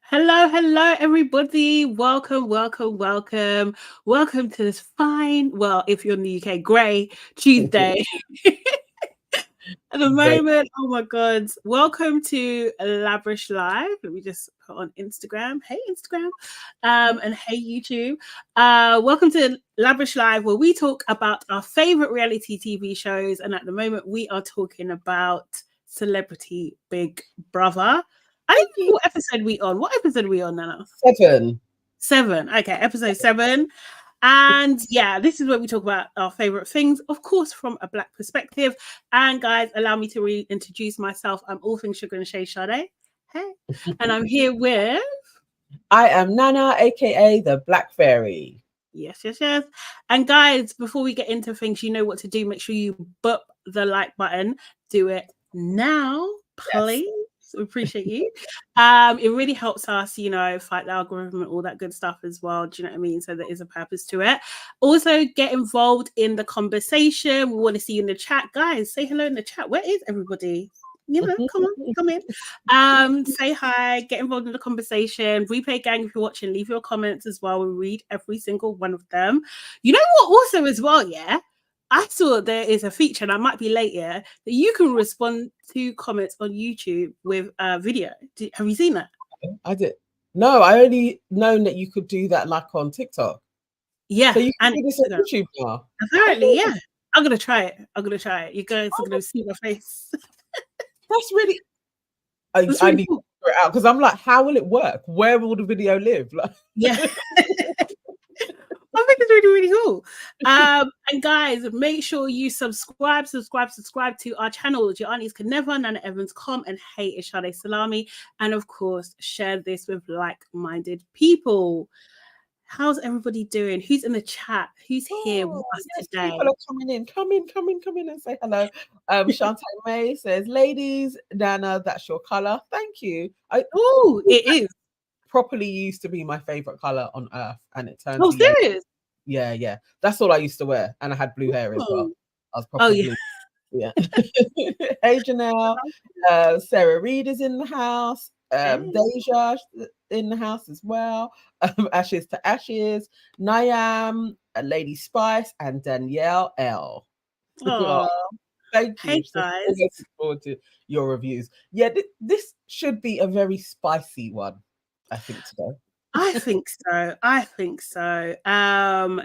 Hello, everybody. Welcome to this fine, well, if you're in the UK, grey Tuesday. At the moment, oh my God. Welcome to LABRISH Live. Let me just put on Instagram. Hey, Instagram. And hey, YouTube. Welcome to LABRISH Live, where we talk about our favorite reality TV shows. And at the moment, we are talking about Celebrity Big Brother. I don't know what episode we on. What episode are we on, Nana? 7. Okay, episode 7. And yeah, this is where we talk about our favorite things, of course, from a Black perspective. And guys, allow me to reintroduce myself. I'm all things sugar and shade Sade. Hey, and I'm here with. I am Nana, aka the Black Fairy. Yes. And guys, before we get into things, you know what to do. Make sure you boop the like button. Do it now, please. Yes. We appreciate you. It really helps us, fight the algorithm and all that good stuff as well. Do you know what I mean? So there is a purpose to it. Also, get involved in the conversation. We want to see you in the chat. Guys, say hello in the chat. Where is everybody? Come in. Say hi, get involved in the conversation. Replay gang, if you're watching, leave your comments as well. We read every single one of them. You know what also as well, yeah? I saw there is a feature, and I might be late here, that you can respond to comments on YouTube with a video. Have you seen that? I did. No, I only known that you could do that like on TikTok. Yeah. So you can do this on YouTube now. Apparently, yeah. I'm going to try it. You guys are going to see my face. That's really... I need to figure it out, because I'm like, how will it work? Where will the video live? Like... Yeah. I think it's really, really cool. And guys, make sure you subscribe to our channels. Your aunties can never, Nana Evans, and hey, it's Sade Salami. And of course, share this with like-minded people. How's everybody doing? Who's in the chat? Who's here with us today? People are coming in. Come in and say hello. Shantae May says, ladies, Nana, that's your color. Thank you. Oh, it is. Properly used to be my favorite color on earth, and it turned. Oh, serious? Yeah. That's all I used to wear, and I had blue hair as well. I was properly blue. Yeah. Hey, Janelle. Sarah Reed is in the house. Deja in the house as well. Ashes to Ashes. Niam, Lady Spice, and Danielle L. Thank you. Hey, guys. So looking forward to your reviews. Yeah, this should be a very spicy one, I think, today. I think so.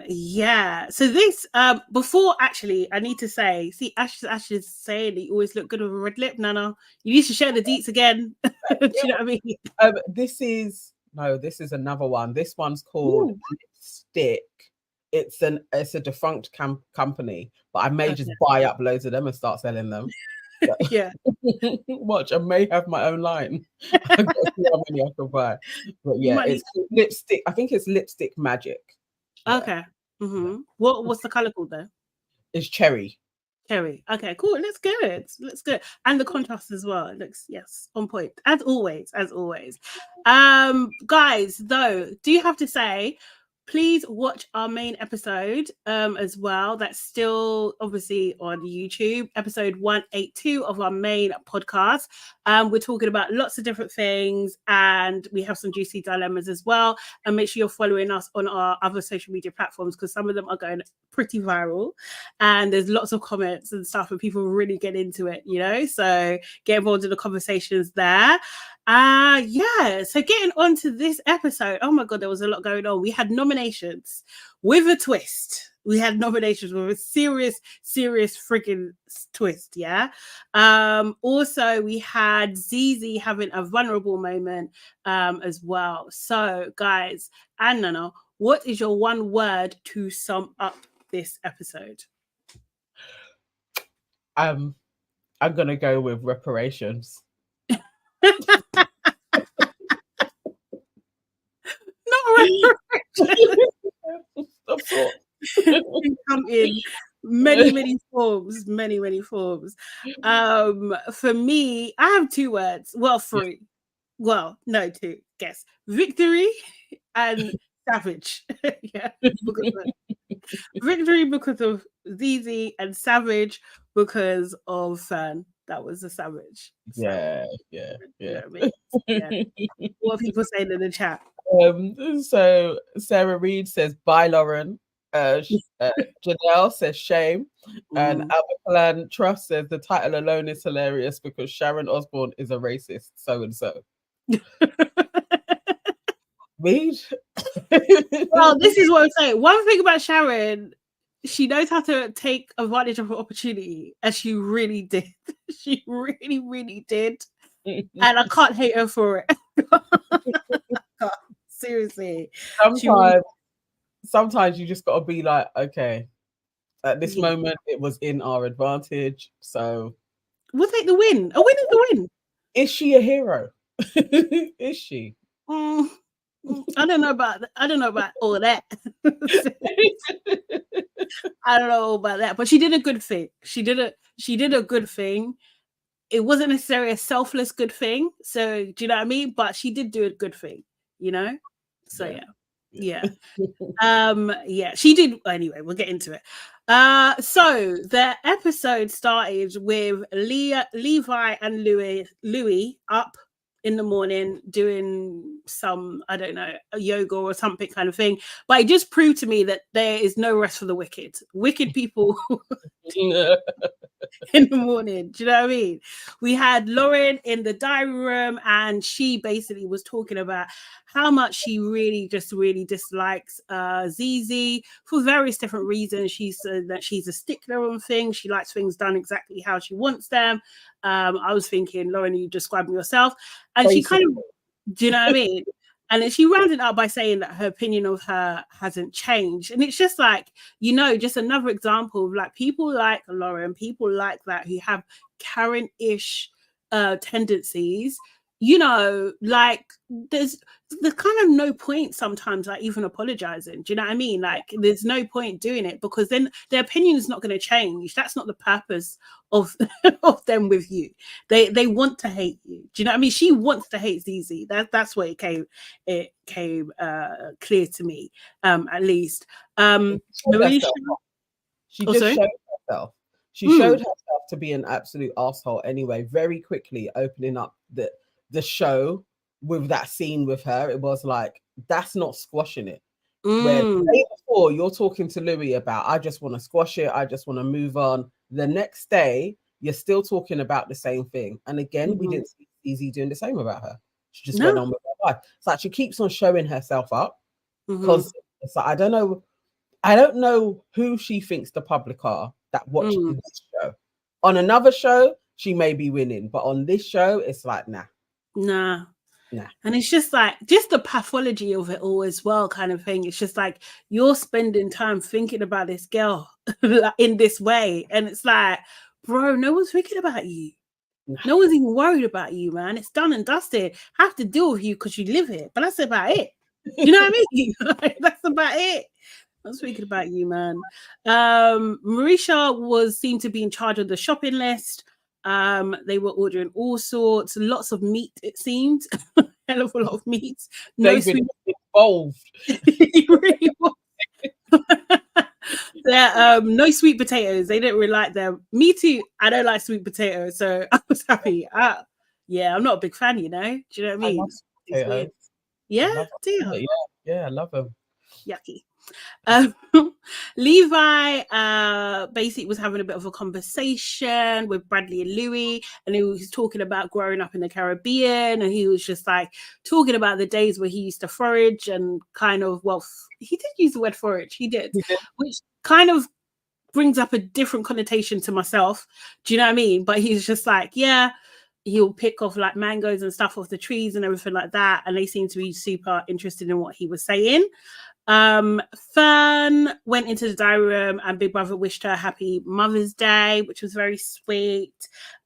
Yeah. So this, before actually, I need to say, see, Ashes saying that you always look good with a red lip, Nana. You need to share the deets again. Do you know what I mean? This is another one. This one's called Lipstick. It's a defunct company, but I may just buy up loads of them and start selling them. Yeah. Watch, I may have my own line. I've got to see how many I can buy. But yeah, it's lipstick. I think it's Lipstick Magic. Yeah. Okay. Mm-hmm. What's the color called though? It's cherry. Okay, cool. Looks good. And the contrast as well. It looks, yes, on point. As always. Guys, though, do you have to say, please watch our main episode as well. That's still obviously on YouTube, episode 182 of our main podcast. We're talking about lots of different things, and we have some juicy dilemmas as well. And make sure you're following us on our other social media platforms, because some of them are going pretty viral, and there's lots of comments and stuff, and people really get into it, so get involved in the conversations there. So getting on to this episode, oh my God, there was a lot going on. We had nominations with a twist. We had nominations with a serious friggin' twist, yeah. Also, we had Zizi having a vulnerable moment as well. So, guys, and Nana, what is your one word to sum up this episode? I'm gonna go with reparations. Come in many forms. For me, I have 2 words. Well, 3. Well, no, 2. Guess. Victory and savage. Yeah. Victory because of Zizi, and savage because of Fern. That was a savage. Yeah. You know what I mean? Yeah. What are people saying in the chat? So Sarah Reed says, bye, Lauren. Janelle says, shame. And Abercalan Trust says, the title alone is hilarious because Sharon Osbourne is a racist, so and so. Reed? Well, this is what I'm saying. One thing about Sharon, she knows how to take advantage of her opportunity, and she really did. She really, really did. And I can't hate her for it. Seriously. Sometimes you just got to be like, okay, at this moment, it was in our advantage. So we'll take the win. A win is a win. Is she a hero? Is she? I don't know about all that. I don't know about that, but she did a good thing. She did a good thing. It wasn't necessarily a selfless good thing. So do you know what I mean? But she did do a good thing, you know? So yeah. She did. Anyway, we'll get into it. So the episode started with Levi and Louis up in the morning doing some, I don't know, a yoga or something kind of thing. But it just proved to me that there is no rest for the wicked. Wicked people in the morning. Do you know what I mean? We had Lauren in the diary room, and she basically was talking about how much she really dislikes Zizi for various different reasons. She said that she's a stickler on things. She likes things done exactly how she wants them. I was thinking, Lauren, you describing yourself. And she kind of, do you know what I mean? And then she rounded up by saying that her opinion of her hasn't changed. And it's just like, you know, just another example of like people like Lauren, people like that who have Karen-ish tendencies, you know, like there's kind of no point sometimes like even apologizing. Do you know what I mean? Like there's no point doing it because then their opinion is not going to change. That's not the purpose of of them with you. They want to hate you. Do you know what I mean? She wants to hate Zizi. That's what it came clear to me, at least. Marisha, she just showed herself. She showed herself to be an absolute asshole anyway, very quickly opening up the show with that scene with her. It was like, that's not squashing it. Where the day before you're talking to Louis about, I just want to squash it, I just want to move on. The next day, you're still talking about the same thing. And again, we didn't see Zizi doing the same about her. She just went on with her life. It's like she keeps on showing herself up because it's like, I don't know who she thinks the public are that watch this show. On another show, she may be winning, but on this show, it's like, nah. And it's just like, just the pathology of it all as well, kind of thing. It's just like you're spending time thinking about this girl in this way. And it's like, bro, no one's thinking about you. No one's even worried about you, man. It's done and dusted. I have to deal with you because you live here. But that's about it. You know what I mean? That's about it. I'm speaking about you, man. Marisha seemed to be in charge of the shopping list. They were ordering all sorts, lots of meat, it seemed. Hell of a lot of meat. No sweet involved. Really no sweet potatoes. They didn't really like them. Me too. I don't like sweet potatoes, so I was happy. I'm not a big fan, you know. Do you know what I mean? Yeah, I love them. Yucky. Levi basically was having a bit of a conversation with Bradley and Louis, and he was talking about growing up in the Caribbean, and he was just like talking about the days where he used to forage and kind of, well, he did use the word forage, he did, which kind of brings up a different connotation to myself. Do you know what I mean? But he's just like, yeah, he'll pick off like mangoes and stuff off the trees and everything like that, and they seem to be super interested in what he was saying. Fern went into the diary room and Big Brother wished her a happy Mother's Day, which was very sweet.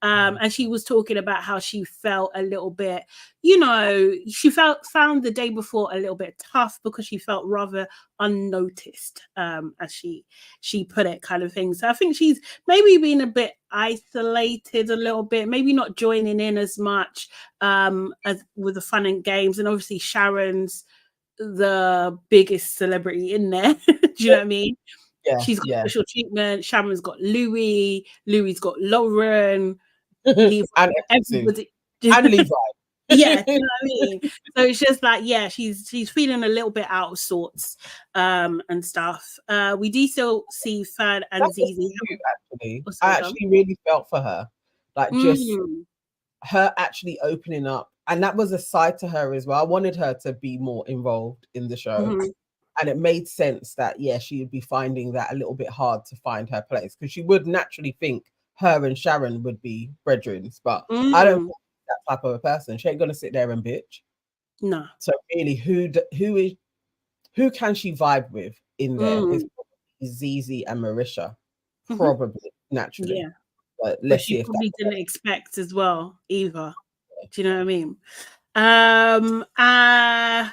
And she was talking about how she felt a little bit, you know, she found the day before a little bit tough because she felt rather unnoticed, as she put it, kind of thing. So I think she's maybe been a bit isolated a little bit, maybe not joining in as much as with the fun and games. And obviously Sharon's the biggest celebrity in there. Do you know what I mean? She's got special treatment. Sharon's got Louis's got Lauren. Levi, and everybody. and Levi. Yeah, do you know what I mean? So it's just like, yeah, she's feeling a little bit out of sorts, and stuff. We do still see Fern and Zizi. Actually, Oh, I sorry, go on. actually really felt for her, like just Mm, her actually opening up, and that was a side to her as well. I wanted her to be more involved in the show, mhm, and it made sense that she would be finding that a little bit hard to find her place, because she would naturally think her and Sharon would be brethren, but I don't mm. think that type of a person. She ain't gonna sit there and bitch. No. So really, who can she vibe with in there? It's Mm, probably Zizi and Marisha, mhm, probably naturally. yeah. But But let's she see if probably that. didn't expect as well either. Do you know what I mean? Um, uh,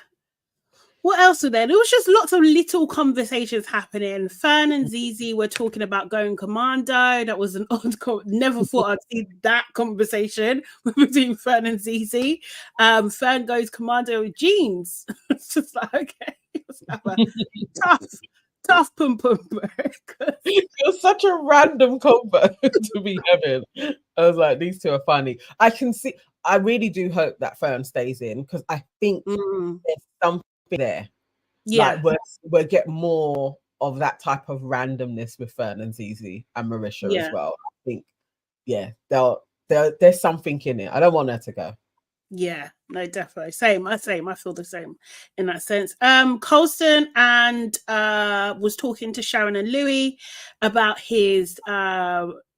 what else were there? There was just lots of little conversations happening. Fern and Zizi were talking about going commando. That was an odd never thought I'd see that conversation between Fern and Zizi. Fern goes commando with jeans. It's just like, okay, let's have a tough pum pum break. You're such a random combo to be having. I was like, these two are funny. I really do hope that Fern stays in, because I think there's something there. Yeah. Like we'll get more of that type of randomness with Fern and Zizi and Marisha as well. I think, there's something in it. I don't want her to go. Yeah, no, definitely. Same. I feel the same in that sense. Colston and was talking to Sharon and Louis about his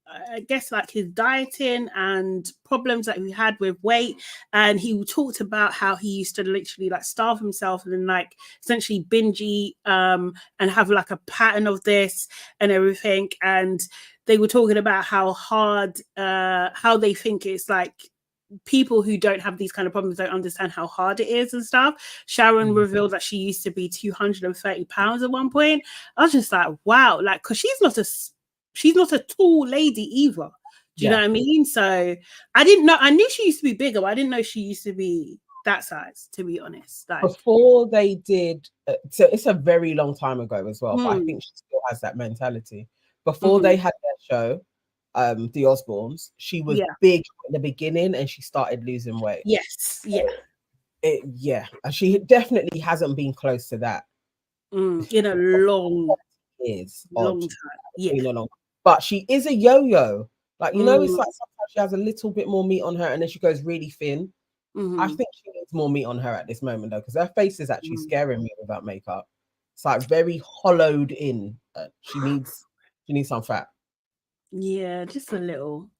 I guess like his dieting and problems that he had with weight. And he talked about how he used to literally like starve himself and then like essentially binge eat and have like a pattern of this and everything. And they were talking about how hard how they think it's like people who don't have these kind of problems don't understand how hard it is and stuff. Sharon revealed that she used to be 230 pounds at one point. I was just like, wow, like, because she's not a tall lady either. Do you know what I mean? So I didn't know. I knew she used to be bigger, but I didn't know she used to be that size, to be honest. Like, before they did, so it's a very long time ago as well, but I think she still has that mentality. Before they had their show, the Osbournes, she was big in the beginning and she started losing weight. Yes, and she definitely hasn't been close to that in a long time. Yeah. But she is a yo-yo. Like, it's like sometimes she has a little bit more meat on her and then she goes really thin. I think she needs more meat on her at this moment though, because her face is actually scaring me without makeup. It's like very hollowed in. She needs some fat. Yeah, just a little.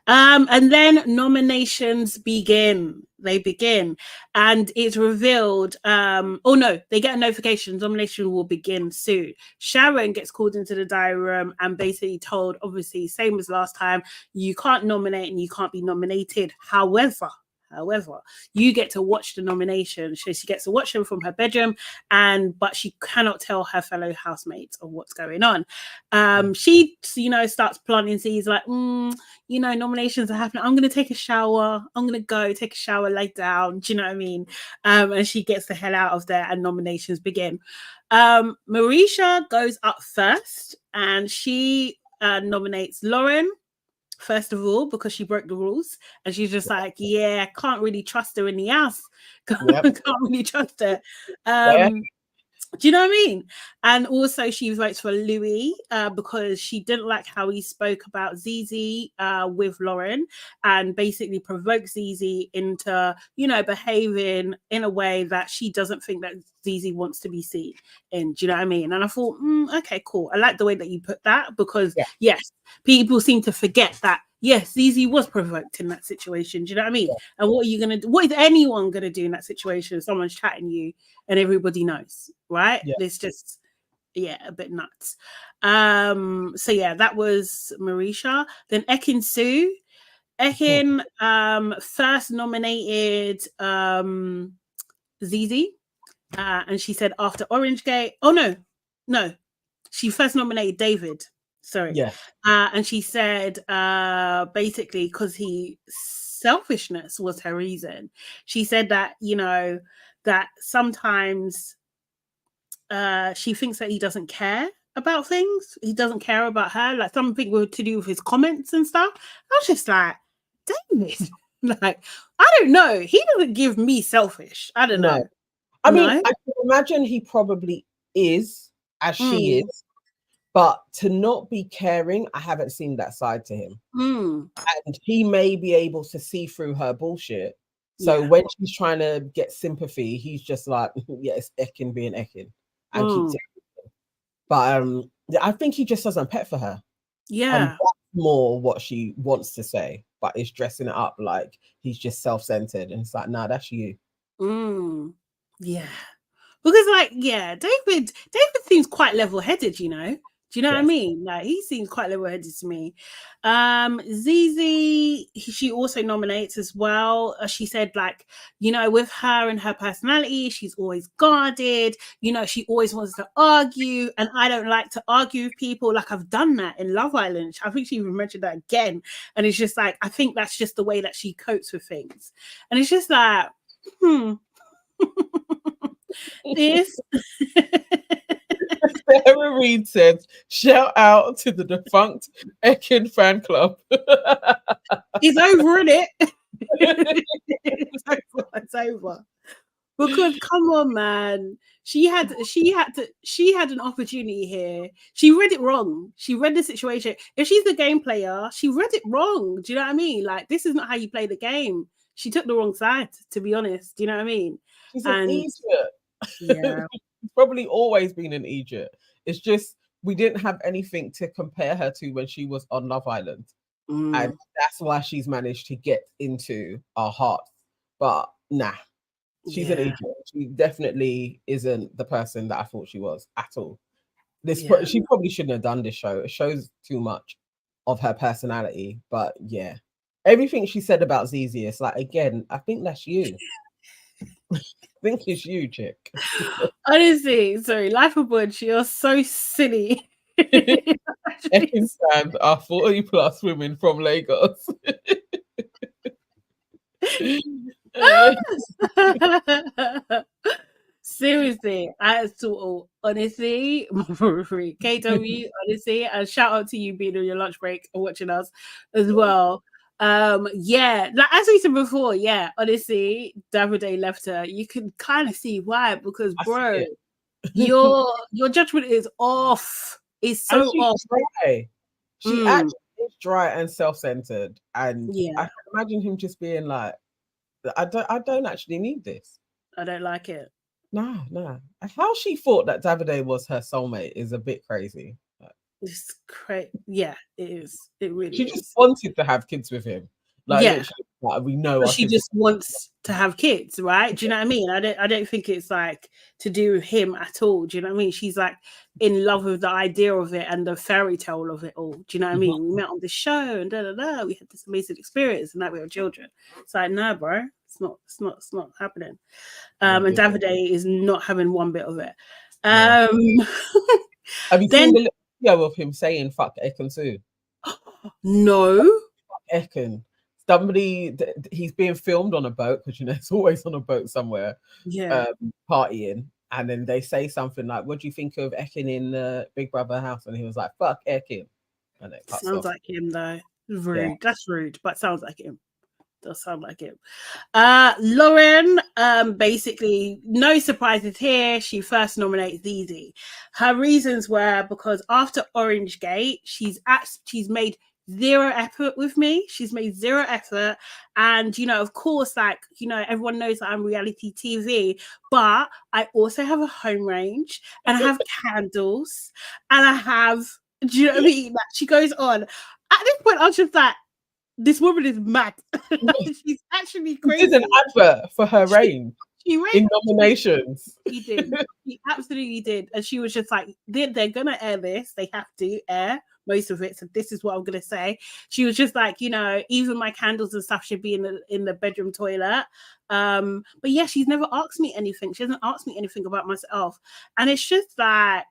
And then nominations begin. They begin, and it's revealed. Oh no, they get a notification. Nomination will begin soon. Sharon gets called into the diary room and basically told, obviously, same as last time, you can't nominate and you can't be nominated. However, you get to watch the nomination. So she gets to watch them from her bedroom, but she cannot tell her fellow housemates of what's going on. She, starts planting seeds like, nominations are happening. I'm going to take a shower. I'm going to go take a shower, lay down. Do you know what I mean? And she gets the hell out of there and nominations begin. Marisha goes up first and she nominates Lauren. First of all, because she broke the rules and she's just like, yeah, can't really trust her in the house. Can't really trust her. Do you know what I mean? And also she votes for Louis because she didn't like how he spoke about Zizi with Lauren and basically provoked Zizi into, behaving in a way that she doesn't think that Zizi wants to be seen in. Do you know what I mean? And I thought, okay, cool. I like the way that you put that because, yes, people seem to forget that, yes, Zizi was provoked in that situation. Do you know what I mean? And what are you going to do? What is anyone going to do in that situation if someone's chatting you and everybody knows, right? It's just, a bit nuts. So that was Marisha. Then Ekin Sue. Ekin first nominated Zizi. And she said after Orange Gate. Oh, no. She first nominated David. Sorry. And she said basically because selfishness was her reason. She said that, that sometimes she thinks that he doesn't care about things. He doesn't care about her. Like something to do with his comments and stuff. I was just like, David, like, I don't know. He doesn't give me selfish. I don't know. I mean, I can imagine he probably is, as she is, but to not be caring, I haven't seen that side to him. And he may be able to see through her bullshit. So when she's trying to get sympathy, he's just like, yeah, it's Ekin being Ekin. And keeps it. But I think he just doesn't pet for her. Yeah. And that's more what she wants to say, but is dressing it up like he's just self-centered. And it's like, nah, that's you. Yeah. Because like, yeah, David seems quite level-headed, you know. Do you know what I mean? Like, he seems quite level-headed to me. Zizi, she also nominates as well. She said, like, you know, with her and her personality, she's always guarded. You know, she always wants to argue, and I don't like to argue with people. Like, I've done that in Love Island. I think she even mentioned that again. And it's just like, I think that's just the way that she copes with things. And it's just like, this. Sarah Reid said, shout out to the defunct Ekin fan club. He's over in it. It's over. Because come on, man. She had an opportunity here. She read it wrong. She read the situation. If she's the game player, she read it wrong. Do you know what I mean? Like, this is not how you play the game. She took the wrong side, to be honest. Do you know what I mean? She's an Egypt. Yeah. Probably always been in Egypt. It's just we didn't have anything to compare her to when she was on Love Island. And that's why she's managed to get into our hearts. But nah, she's an Egypt. She definitely isn't the person that I thought she was at all. She probably shouldn't have done this show. It shows too much of her personality. But yeah, everything she said about Zizi, it's like, again, I think that's you. I think it's you, chick. Honestly, sorry, Life of Bunch, you're so silly. Ekin fans are 40 plus women from Lagos. Seriously, I sort of honestly, KW, honestly, and shout out to you being on your lunch break and watching us as well. Yeah, like as we said before, yeah, honestly, Davide left her. You can kind of see why, because bro, your judgment is off. It's so off. Dry. She actually is dry and self-centered, and I can imagine him just being like, I don't actually need this. I don't like it. No. How she thought that Davide was her soulmate is a bit crazy. It's crazy. Yeah, it is. It really She just wanted to have kids with him. Like, literally, we know she just wants to have kids, right? Do you know what I mean? I don't think it's like to do with him at all. Do you know what I mean? She's like in love with the idea of it and the fairy tale of it all. Do you know what I mean? We met on the show and we had this amazing experience, and now we have children. It's like, no, bro, it's not happening. And Davide is not having one bit of it. Have you seen the video of him saying "fuck Ekin too"? No. Fuck Ekin. Somebody, he's being filmed on a boat, because you know it's always on a boat somewhere, partying, and then they say something like, "What do you think of Ekin in the Big Brother house?" And he was like, "Fuck Ekin." And it cuts sounds off. like him though. Rude. Yeah. That's rude, but sounds like him. Does sound like him. Lauren, basically, no surprises here. She first nominates Zizi. Her reasons were because after Orange Gate, she's made zero effort with me. She's made zero effort. And, you know, of course, like, you know, everyone knows that I'm reality TV, but I also have a home range, and I have candles, and I have, do you know what I mean? Like, she goes on. At this point, I was just like, this woman is mad. She's actually crazy. She did an advert for her range. She in nominations. She did. She absolutely did. And she was just like, they're going to air this. They have to air most of it. So this is what I'm going to say. She was just like, you know, even my candles and stuff should be in the bedroom toilet. But yeah, she's never asked me anything. She hasn't asked me anything about myself. And it's just like,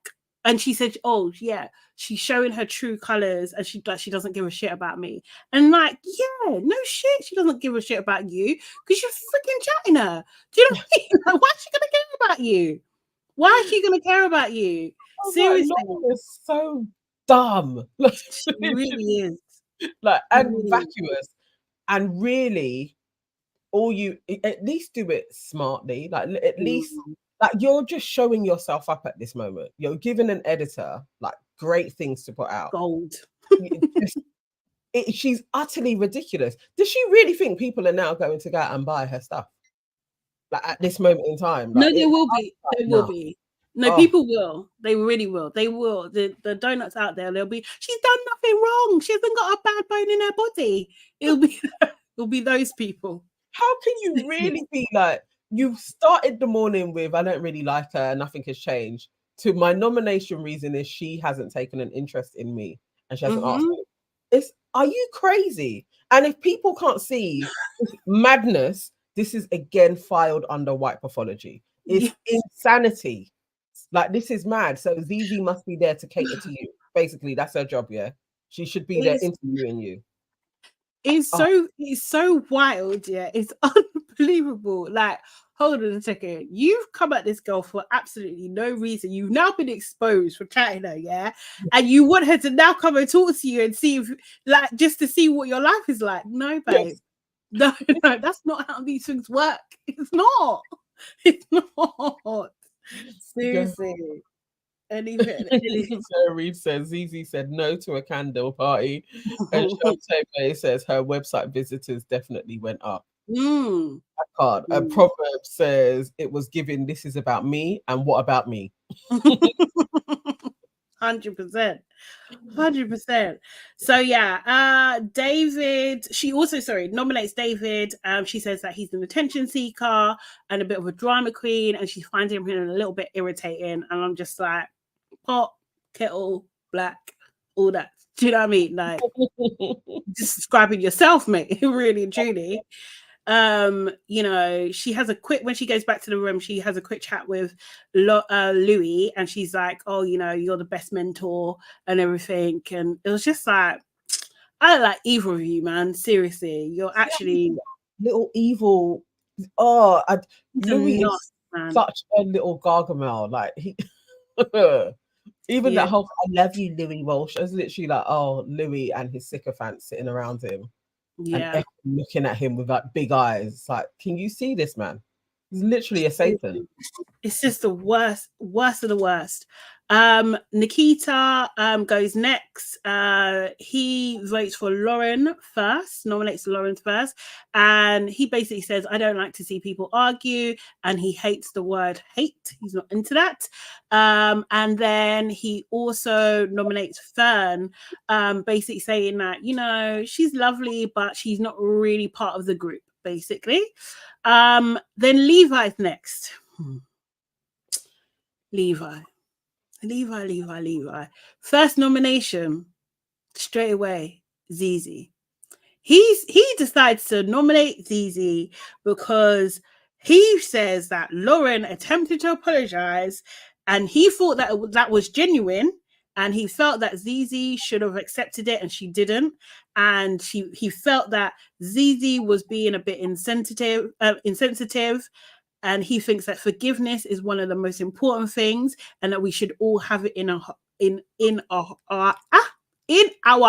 and she said, oh, yeah, she's showing her true colors, and she doesn't give a shit about me. And like, yeah, no shit, she doesn't give a shit about you because you're freaking chatting her. Do you know what I mean? Like, why is she going to care about you? Why is she going to care about you? Seriously, it's so dumb. she really is. Like, She and really is. vacuous, and really, all you at least do it smartly. Like, at least, like, you're just showing yourself up at this moment. You're giving an editor like great things to put out. Gold. She's utterly ridiculous. Does she really think people are now going to go out and buy her stuff? Like, at this moment in time? No, Like, there will be. There will be. No, people will. They really will. They will. The donuts out there, they'll be, she's done nothing wrong. She hasn't got a bad bone in her body. It'll be those people. How can you really be like, you started the morning with, I don't really like her, nothing has changed, to my nomination reason is she hasn't taken an interest in me and she hasn't asked me. Are you crazy? And if people can't see madness, this is again filed under white pathology. It's insanity. Like, this is mad. So ZZ must be there to cater to you. Basically, that's her job, yeah? She should be there interviewing you. It's so wild, yeah. It's unbelievable. Like, hold on a second. You've come at this girl for absolutely no reason. You've now been exposed for chatting her, yeah? And you want her to now come and talk to you and see if, like, just to see what your life is like. No, babe. Yes. No, that's not how these things work. It's not. It's not. Seriously. Sarah Reed says ZZ said no to a candle party, and Shante says her website visitors definitely went up. I can't. A proverb says it was given, this is about me, and what about me? 100%. So yeah, David, she also nominates David. She says that he's an attention seeker and a bit of a drama queen, and she finds him a little bit irritating. And I'm just like, pot, kettle, black, all that. Do you know what I mean? Like, just describing yourself, mate, really and truly. You know, she has when she goes back to the room, she has a quick chat with Louis, and she's like, oh, you know, you're the best mentor and everything. And it was just like, I don't like either of you, man. Seriously, you're actually little evil. Louis is such a little gargamel. Like, he even that whole I love you, Louis Walsh. I was literally like, oh, Louis and his sycophants sitting around him. And looking at him with like big eyes. It's like, can you see this man? He's literally a Satan. It's just the worst of the worst. Nikita goes next. He votes for Lauren first, nominates Lauren first, and he basically says, I don't like to see people argue, and he hates the word hate. He's not into that. And then he also nominates Fern, basically saying that, you know, she's lovely, but she's not really part of the group, basically. Then Levi's next. Levi. First nomination, straight away, ZZ. He decides to nominate ZZ because he says that Lauren attempted to apologize, and he thought that was genuine, and he felt that ZZ should have accepted it, and she didn't. And he felt that ZZ was being a bit insensitive. And he thinks that forgiveness is one of the most important things, and that we should all have it in our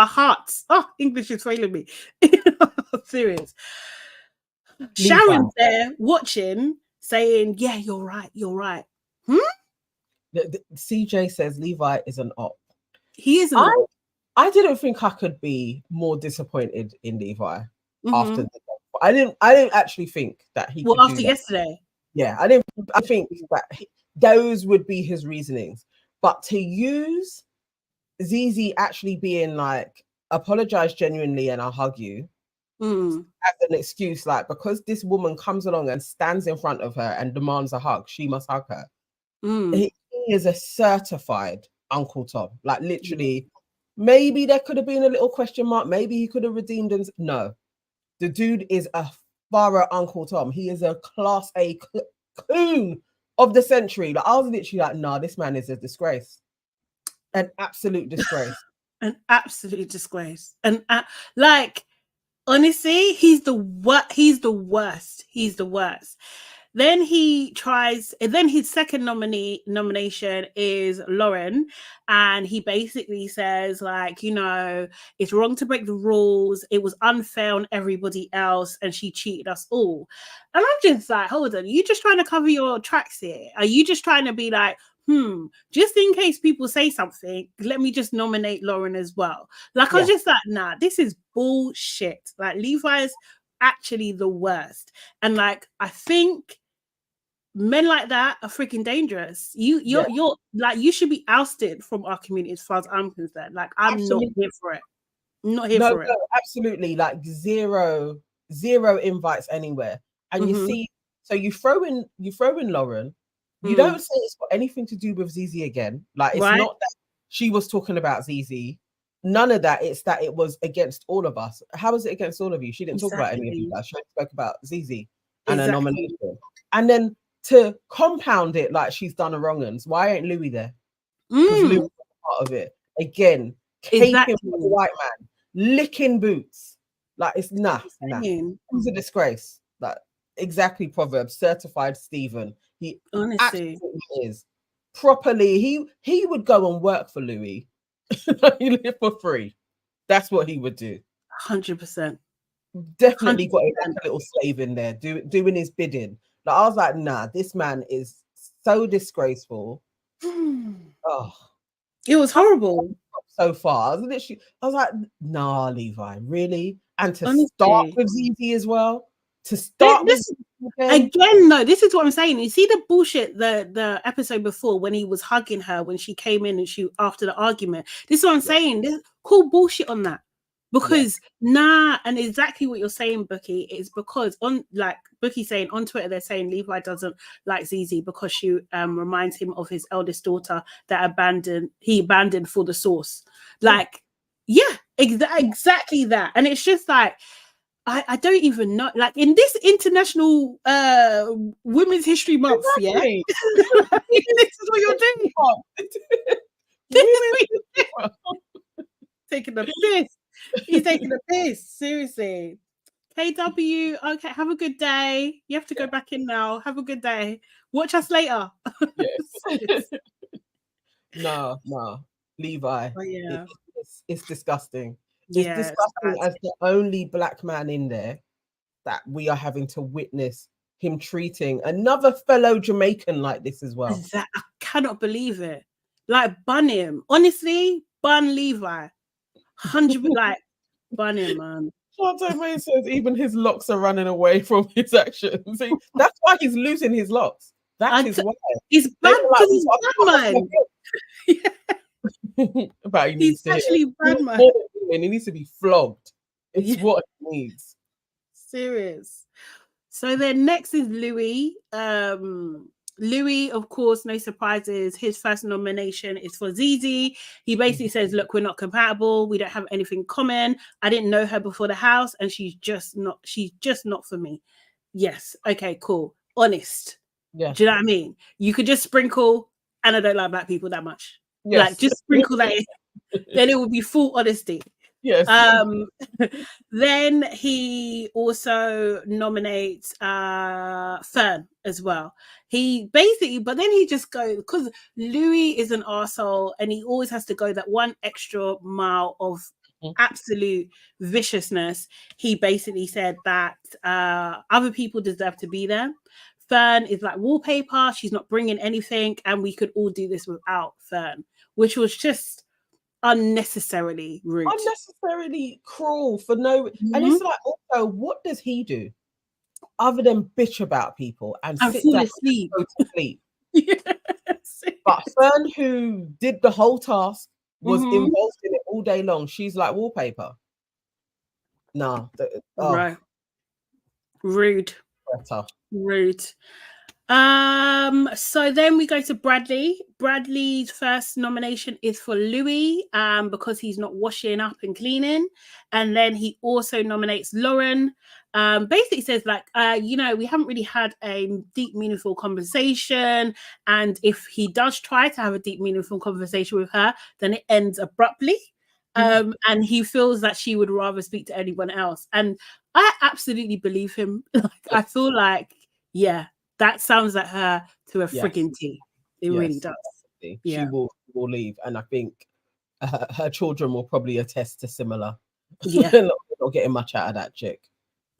hearts. Oh, English is failing me. Serious. Sharon's there watching, saying, "Yeah, you're right. CJ says Levi is an op. He is an op. I didn't think I could be more disappointed in Levi after the. I didn't actually think that he. Well, after yesterday. Yeah, I think that those would be his reasonings, but to use ZZ actually being like, apologize genuinely and I'll hug you as an excuse, like, because this woman comes along and stands in front of her and demands a hug, she must hug her. He is a certified Uncle Tom, like, literally. Maybe there could have been a little question mark, maybe he could have redeemed him. No, the dude is a thorough Uncle Tom. He is a class A coon of the century. Like, I was literally like, nah, this man is a disgrace, an absolute disgrace. An absolute disgrace. And like, honestly, he's the worst. Then he tries, and then his second nomination is Lauren. And he basically says, like, you know, it's wrong to break the rules. It was unfair on everybody else, and she cheated us all. And I'm just like, hold on, are you just trying to cover your tracks here? Are you just trying to be like, just in case people say something, let me just nominate Lauren as well? Like, I was just like, nah, this is bullshit. Like, Levi's actually the worst. And like, I think men like that are freaking dangerous. You're like, you should be ousted from our community as far as I'm concerned. Like, I'm not here for it. Not here for it. Absolutely. Like zero invites anywhere. And you see, so you throw in Lauren. You don't say it's got anything to do with Zizi again. Like, it's not that she was talking about Zizi. None of that. It's that it was against all of us. How was it against all of you? She didn't talk about any of you guys. She spoke about Zizi and a nomination. And then to compound it, like she's done a wrong-uns, why ain't Louis there? Because Louis was part of it. Again, caping with the white man, licking boots. Like, it's nah. Who's a disgrace? Like, exactly, Proverbs, certified Stephen. He honestly is properly. He would go and work for Louis. He live for free. That's what he would do. 100%. Definitely 100%. Got a little slave in there doing his bidding. Like, I was like, nah, this man is so disgraceful. Oh, it was horrible. So far, I was like, nah, Levi, really? And to start with Zizi as well. To start this again, no, this is what I'm saying. You see the bullshit, the episode before when he was hugging her when she came in and she after the argument. This is what I'm saying. This call bullshit on that. Because and exactly what you're saying, Bookie, is because on, like Bookie saying on Twitter, they're saying Levi doesn't like Zizi because she reminds him of his eldest daughter that he abandoned for the source. Like, exactly that. And it's just like, I don't even know. Like, in this International Women's History Month, this is what you're doing. This is what you're doing. Taking the piss. He's taking the piss. Seriously. KW, okay, have a good day. You have to go back in now. Have a good day. Watch us later. Yes. No. Levi. Oh, it's disgusting. It's disgusting as the only black man in there that we are having to witness him treating another fellow Jamaican like this as well. I cannot believe it. Like, bun him. Honestly, bun Levi. 100%, like, bun him, man. Sade Nana says even his locks are running away from his actions. See, that's why he's losing his locks. That is why. He's bad because he's bad, man. But he's actually bad, man. He needs to be flogged. It's what he needs. Serious. So then next is Louis. Louis, of course, no surprises. His first nomination is for Zizi. He basically says, look, we're not compatible. We don't have anything common. I didn't know her before the house, and she's just not for me. Yes. Okay, cool. Honest. Yeah. Do you know what I mean? You could just sprinkle, and I don't like black people that much. Yes. Like, just sprinkle that in. Then it would be full honesty. Yes. Then he also nominates Fern as well. He basically, but then he just goes, because Louis is an arsehole and he always has to go that one extra mile of absolute viciousness. He basically said that other people deserve to be there. Fern is like wallpaper. She's not bringing anything, and we could all do this without Fern, which was just unnecessarily rude, unnecessarily cruel for no. And it's like, also, what does he do other than bitch about people and sit down and go to sleep? Yes. But Fern, who did the whole task, was involved in it all day long. She's like wallpaper. No, right. Rude. Better. Rude. So then we go to Bradley. Bradley's first nomination is for Louis, because he's not washing up and cleaning. And then he also nominates Lauren. Basically says, like, we haven't really had a deep, meaningful conversation. And if he does try to have a deep, meaningful conversation with her, then it ends abruptly. And he feels that she would rather speak to anyone else. And I absolutely believe him. Like, I feel like, yeah, That sounds like her to a Yes. frigging T. It really does. Definitely. Yeah. She will leave, and I think her children will probably attest to similar. Yeah. They're not getting much out of that chick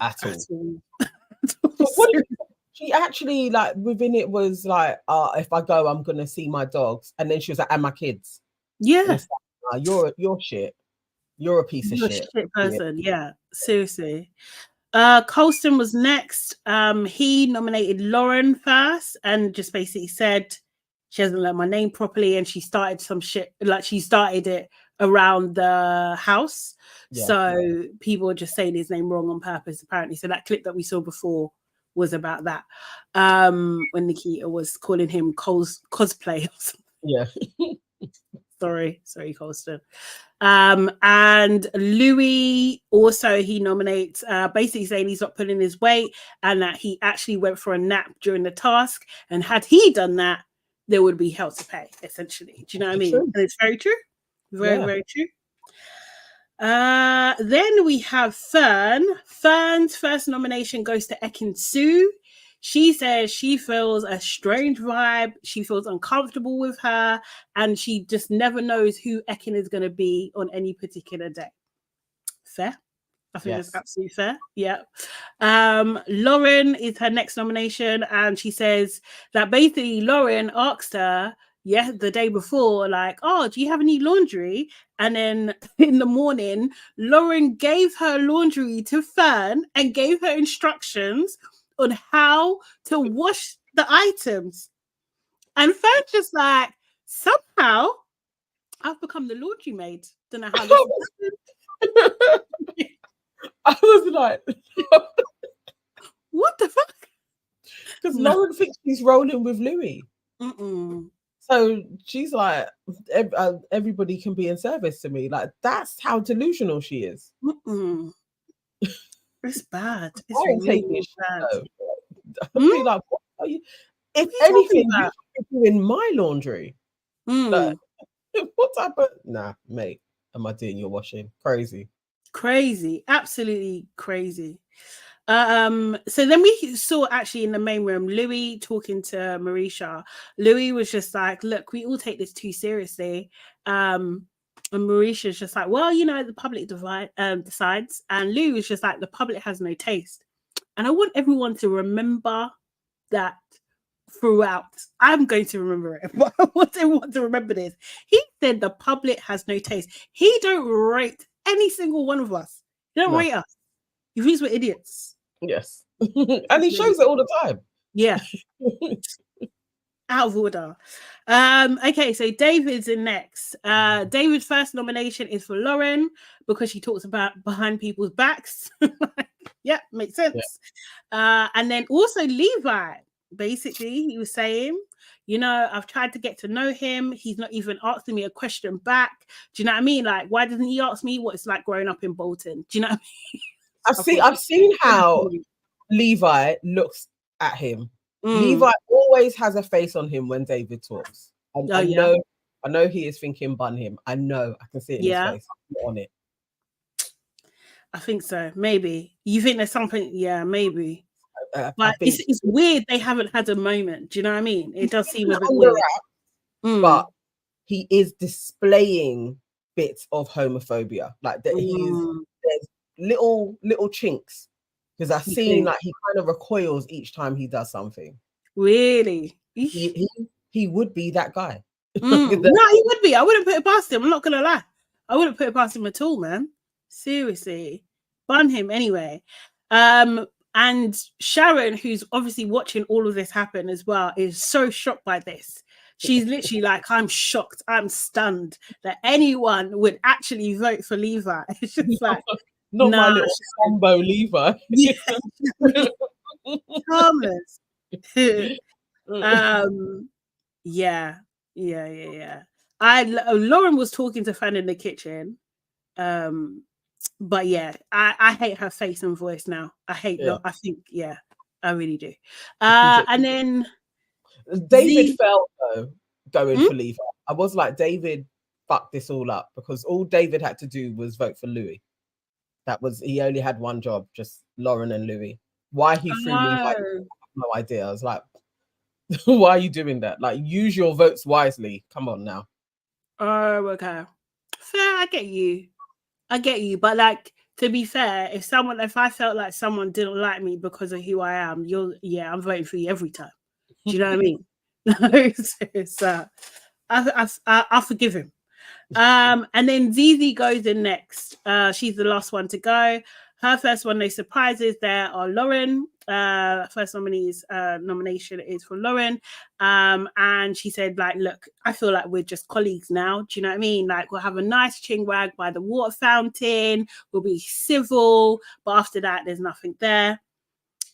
at all. She actually, like, within it was like, if I go, I'm gonna see my dogs, and then she was like, and my kids. Yeah. Like, you're shit. You're a piece of shit. Person. Yeah. Seriously. Colston was next. He nominated Lauren first and just basically said she hasn't learned my name properly, and she started some shit, like she started it around the house. So people were just saying his name wrong on purpose, apparently. So that clip that we saw before was about that. When Nikita was calling him cosplay or something. Yeah. Sorry, Colston. And Louis also, he nominates, basically saying he's not pulling his weight and that he actually went for a nap during the task. And had he done that, there would be hell to pay, essentially. Do you know what I mean? And it's very true. Very true. Then we have Fern. Fern's first nomination goes to Ekin Su. She says she feels a strange vibe. She feels uncomfortable with her, and she just never knows who Ekin is going to be on any particular day. Fair. I think that's absolutely fair. Yeah. Lauren is her next nomination, and she says that basically Lauren asked her, the day before, like, oh, do you have any laundry? And then in the morning, Lauren gave her laundry to Fern and gave her instructions on how to wash the items. And Fern's just like, somehow I've become the laundry maid. Don't know how this happened. I was like, what the fuck? Because Lauren thinks she's rolling with Louis. So she's like, everybody can be in service to me. Like, that's how delusional she is. It's bad. It's really bad. I'd be like, what are you? If anything, you should be doing my laundry. Like, what type of... Nah, mate, am I doing your washing? Crazy. Absolutely crazy. So then we saw actually in the main room Louis talking to Marisha. Louis was just like, look, we all take this too seriously. And Marisha's just like, well, the public decides. And Louis was just like, the public has no taste. And I want everyone to remember that throughout. I'm going to remember it, but I want everyone to remember this. He said the public has no taste. He don't rate any single one of us. He don't rate us. He thinks we're idiots. Yes. And he shows it all the time. Yeah. Out of order. Okay, so David's in next. David's first nomination is for Lauren because she talks about behind people's backs. Yeah, makes sense. Yeah. And then also Levi. Basically, he was saying, I've tried to get to know him. He's not even asking me a question back. Do you know what I mean? Like, why doesn't he ask me what it's like growing up in Bolton? Do you know what I mean? I've seen how Levi looks at him. Levi always has a face on him when David talks. I know he is thinking bun him. I know. I can see it in his face. I'm on it. I think so. Maybe. You think there's something? Yeah, maybe. But it's weird they haven't had a moment. Do you know what I mean? It does seem a bit weird. But he is displaying bits of homophobia. Like that there's little chinks. Because I've seen like he kind of recoils each time he does something. Really? He would be that guy. No, he would be. I wouldn't put it past him. I'm not gonna lie. I wouldn't put it past him at all, man. Seriously. Bun him anyway. And Sharon, who's obviously watching all of this happen as well, is so shocked by this. She's literally like, I'm shocked. I'm stunned that anyone would actually vote for Levi. It's just like, not my little combo Levi. Harmless. Lauren was talking to Fan in the kitchen. But yeah, I hate her face and voice now. I hate that. I think, I really do. And then David felt though going for Levi. I was like, David fucked this all up because all David had to do was vote for Louis. He only had one job, just Lauren and Louis. Why he threw Levi, no idea. I was like, why are you doing that? Like, use your votes wisely. Come on now. Oh, okay. Fair, I get you. But like, to be fair, if I felt like someone didn't like me because of who I am, I'm voting for you every time. Do you know what I mean? I'll forgive him. And then Zizi goes in next. She's the last one to go. Her first one, no surprises. There are Lauren. First nomination is for Lauren. And she said, like, look, I feel like we're just colleagues now. Do you know what I mean? Like, we'll have a nice chinwag by the water fountain. We'll be civil. But after that, there's nothing there.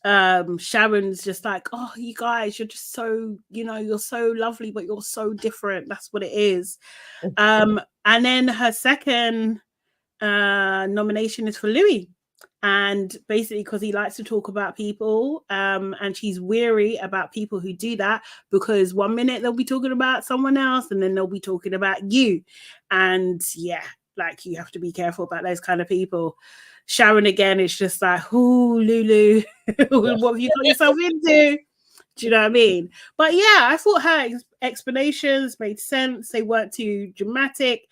Sharon's just like, oh, you guys, you're just so, you're so lovely, but you're so different. That's what it is. And then her second nomination is for Louis. And basically, because he likes to talk about people, and she's weary about people who do that, because 1 minute they'll be talking about someone else and then they'll be talking about you. And yeah, like, you have to be careful about those kind of people. Sharon again is just like, ooh, Lulu, what have you got yourself into? Do you know what I mean? But yeah, I thought her explanations made sense. They weren't too dramatic.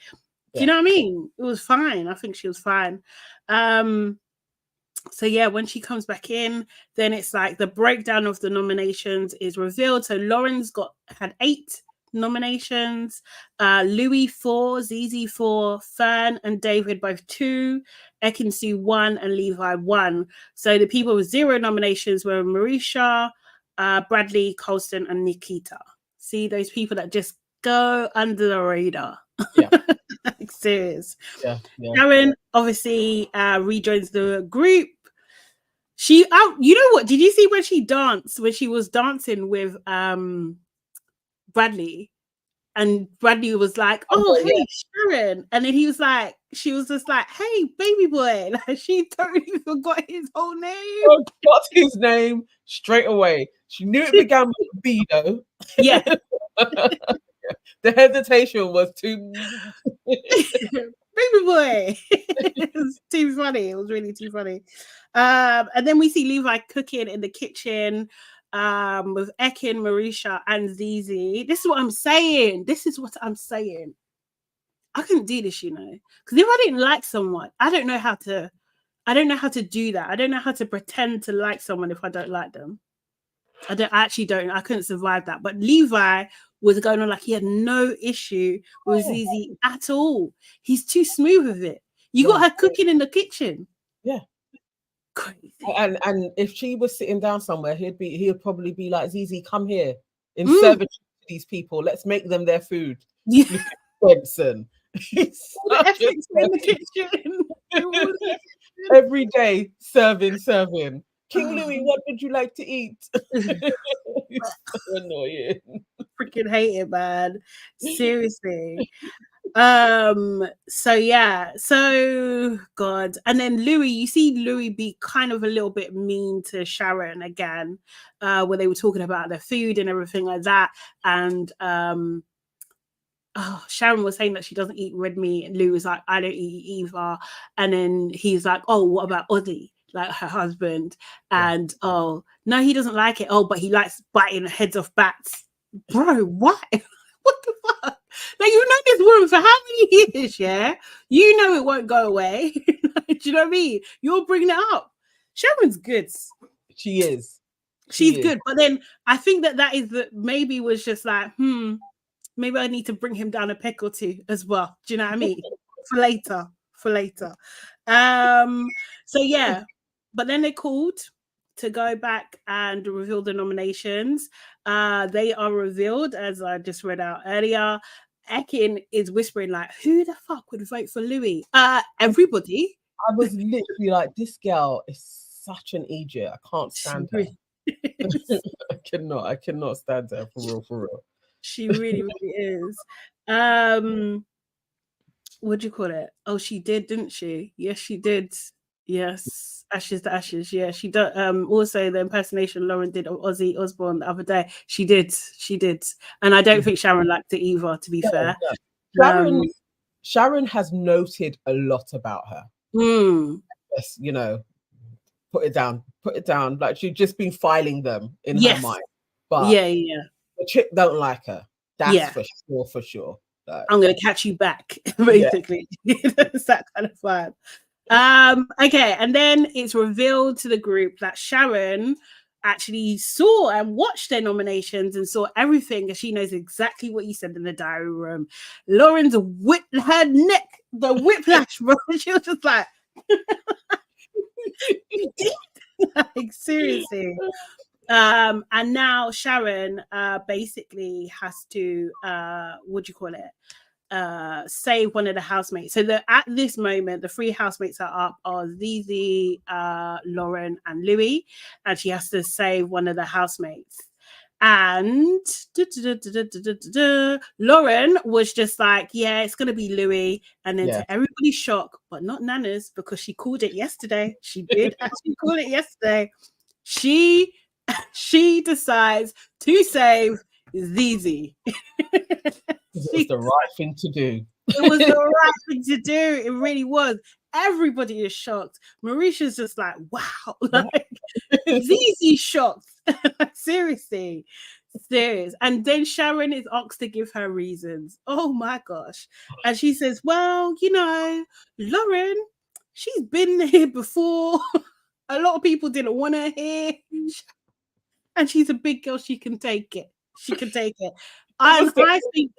Do you know what I mean? It was fine. I think she was fine. So yeah, when she comes back in, then it's like the breakdown of the nominations is revealed. So Lauren's had 8 nominations, Louis 4, Zizi 4, Fern and David both 2, Ekin-Su 1 and Levi 1. So the people with 0 nominations were Marisha, Bradley, Colston and Nikita. See, those people that just go under the radar. Yeah. Like, serious. Yeah. Sharon obviously rejoins the group. You know what? Did you see when she was dancing with Bradley? And Bradley was like, oh, hey, Sharon. And then she was just like, hey, baby boy. Like, she totally forgot his whole name. Forgot his name straight away. She knew it began with B, though. Yeah. The hesitation was too... Baby boy. It was too funny. It was really too funny. And then we see Levi cooking in the kitchen with Ekin, Marisha, and Zizi. This is what I'm saying. I couldn't do this, because if I didn't like someone, I don't know how to do that. I don't know how to pretend to like someone if I don't like them. I couldn't survive that. But Levi was going on like he had no issue with Zizi at all. He's too smooth with it. You got her cooking in the kitchen. Yeah. Crazy. And if she was sitting down somewhere, he'd probably be like, Zizi, come here in service to these people. Let's make them their food. Yeah. Benson. In the kitchen. Every day, serving. King Louis, what would you like to eat? It's so annoying. Freaking hate it, man. Seriously. So God. And then Louis, you see Louis be kind of a little bit mean to Sharon again, where they were talking about their food and everything like that. And Sharon was saying that she doesn't eat red meat, and Lou was like, I don't eat either. And then he's like, oh, what about Ozzy, like her husband? And oh no, he doesn't like it. Oh, but he likes biting the heads off bats. Bro, what? What the fuck? Like, you've known this woman for how many years? Yeah, you know it won't go away. Do you know what I mean? You're bringing it up. Sharon's good. She is. She's good. But then I think that is maybe was just like, maybe I need to bring him down a peg or two as well. Do you know what I mean? For later. So yeah, but then they called to go back and reveal the nominations. They are revealed, as I just read out earlier. Ekin is whispering like, who the fuck would vote for Louis? Everybody. I was literally like, this girl is such an idiot. I can't stand her. I cannot stand her, for real. She really, really is. What do you call it? Oh, she did, didn't she? Yes, she did. Yes, Ashes to Ashes. Yeah, she did. Also, the impersonation Lauren did of Ozzy Osbourne the other day. She did, and I don't think Sharon liked it either. To be fair, Sharon has noted a lot about her. Yes, you know, put it down. Like she'd just been filing them in her mind. But yeah, the chick don't like her. That's for sure. Like, I'm gonna catch you back, basically. It's that kind of vibe. Okay, and then it's revealed to the group that Sharon actually saw and watched their nominations and saw everything, and she knows exactly what you said in the diary room. Lauren's whipped her neck, the whiplash, bro. She was just like, like seriously. And now Sharon basically has to what do you call it? Save one of the housemates. So at this moment, the 3 housemates are Zizi, Lauren, and Louis, and she has to save one of the housemates. And Lauren was just like, yeah, it's gonna be Louis. And then to everybody's shock, but not Nana's, because she called it yesterday. She did actually call it yesterday. She decides to save Zizi. It was the right thing to do. It was the right thing to do. It really was. Everybody is shocked. Marisha's just like, wow. Like, Zizi's shocked. Seriously. Serious. And then Sharon is asked to give her reasons. Oh my gosh. And she says, well, you know, Lauren, she's been here before. A lot of people didn't want her here. And she's a big girl. She can take it. She can take it. I think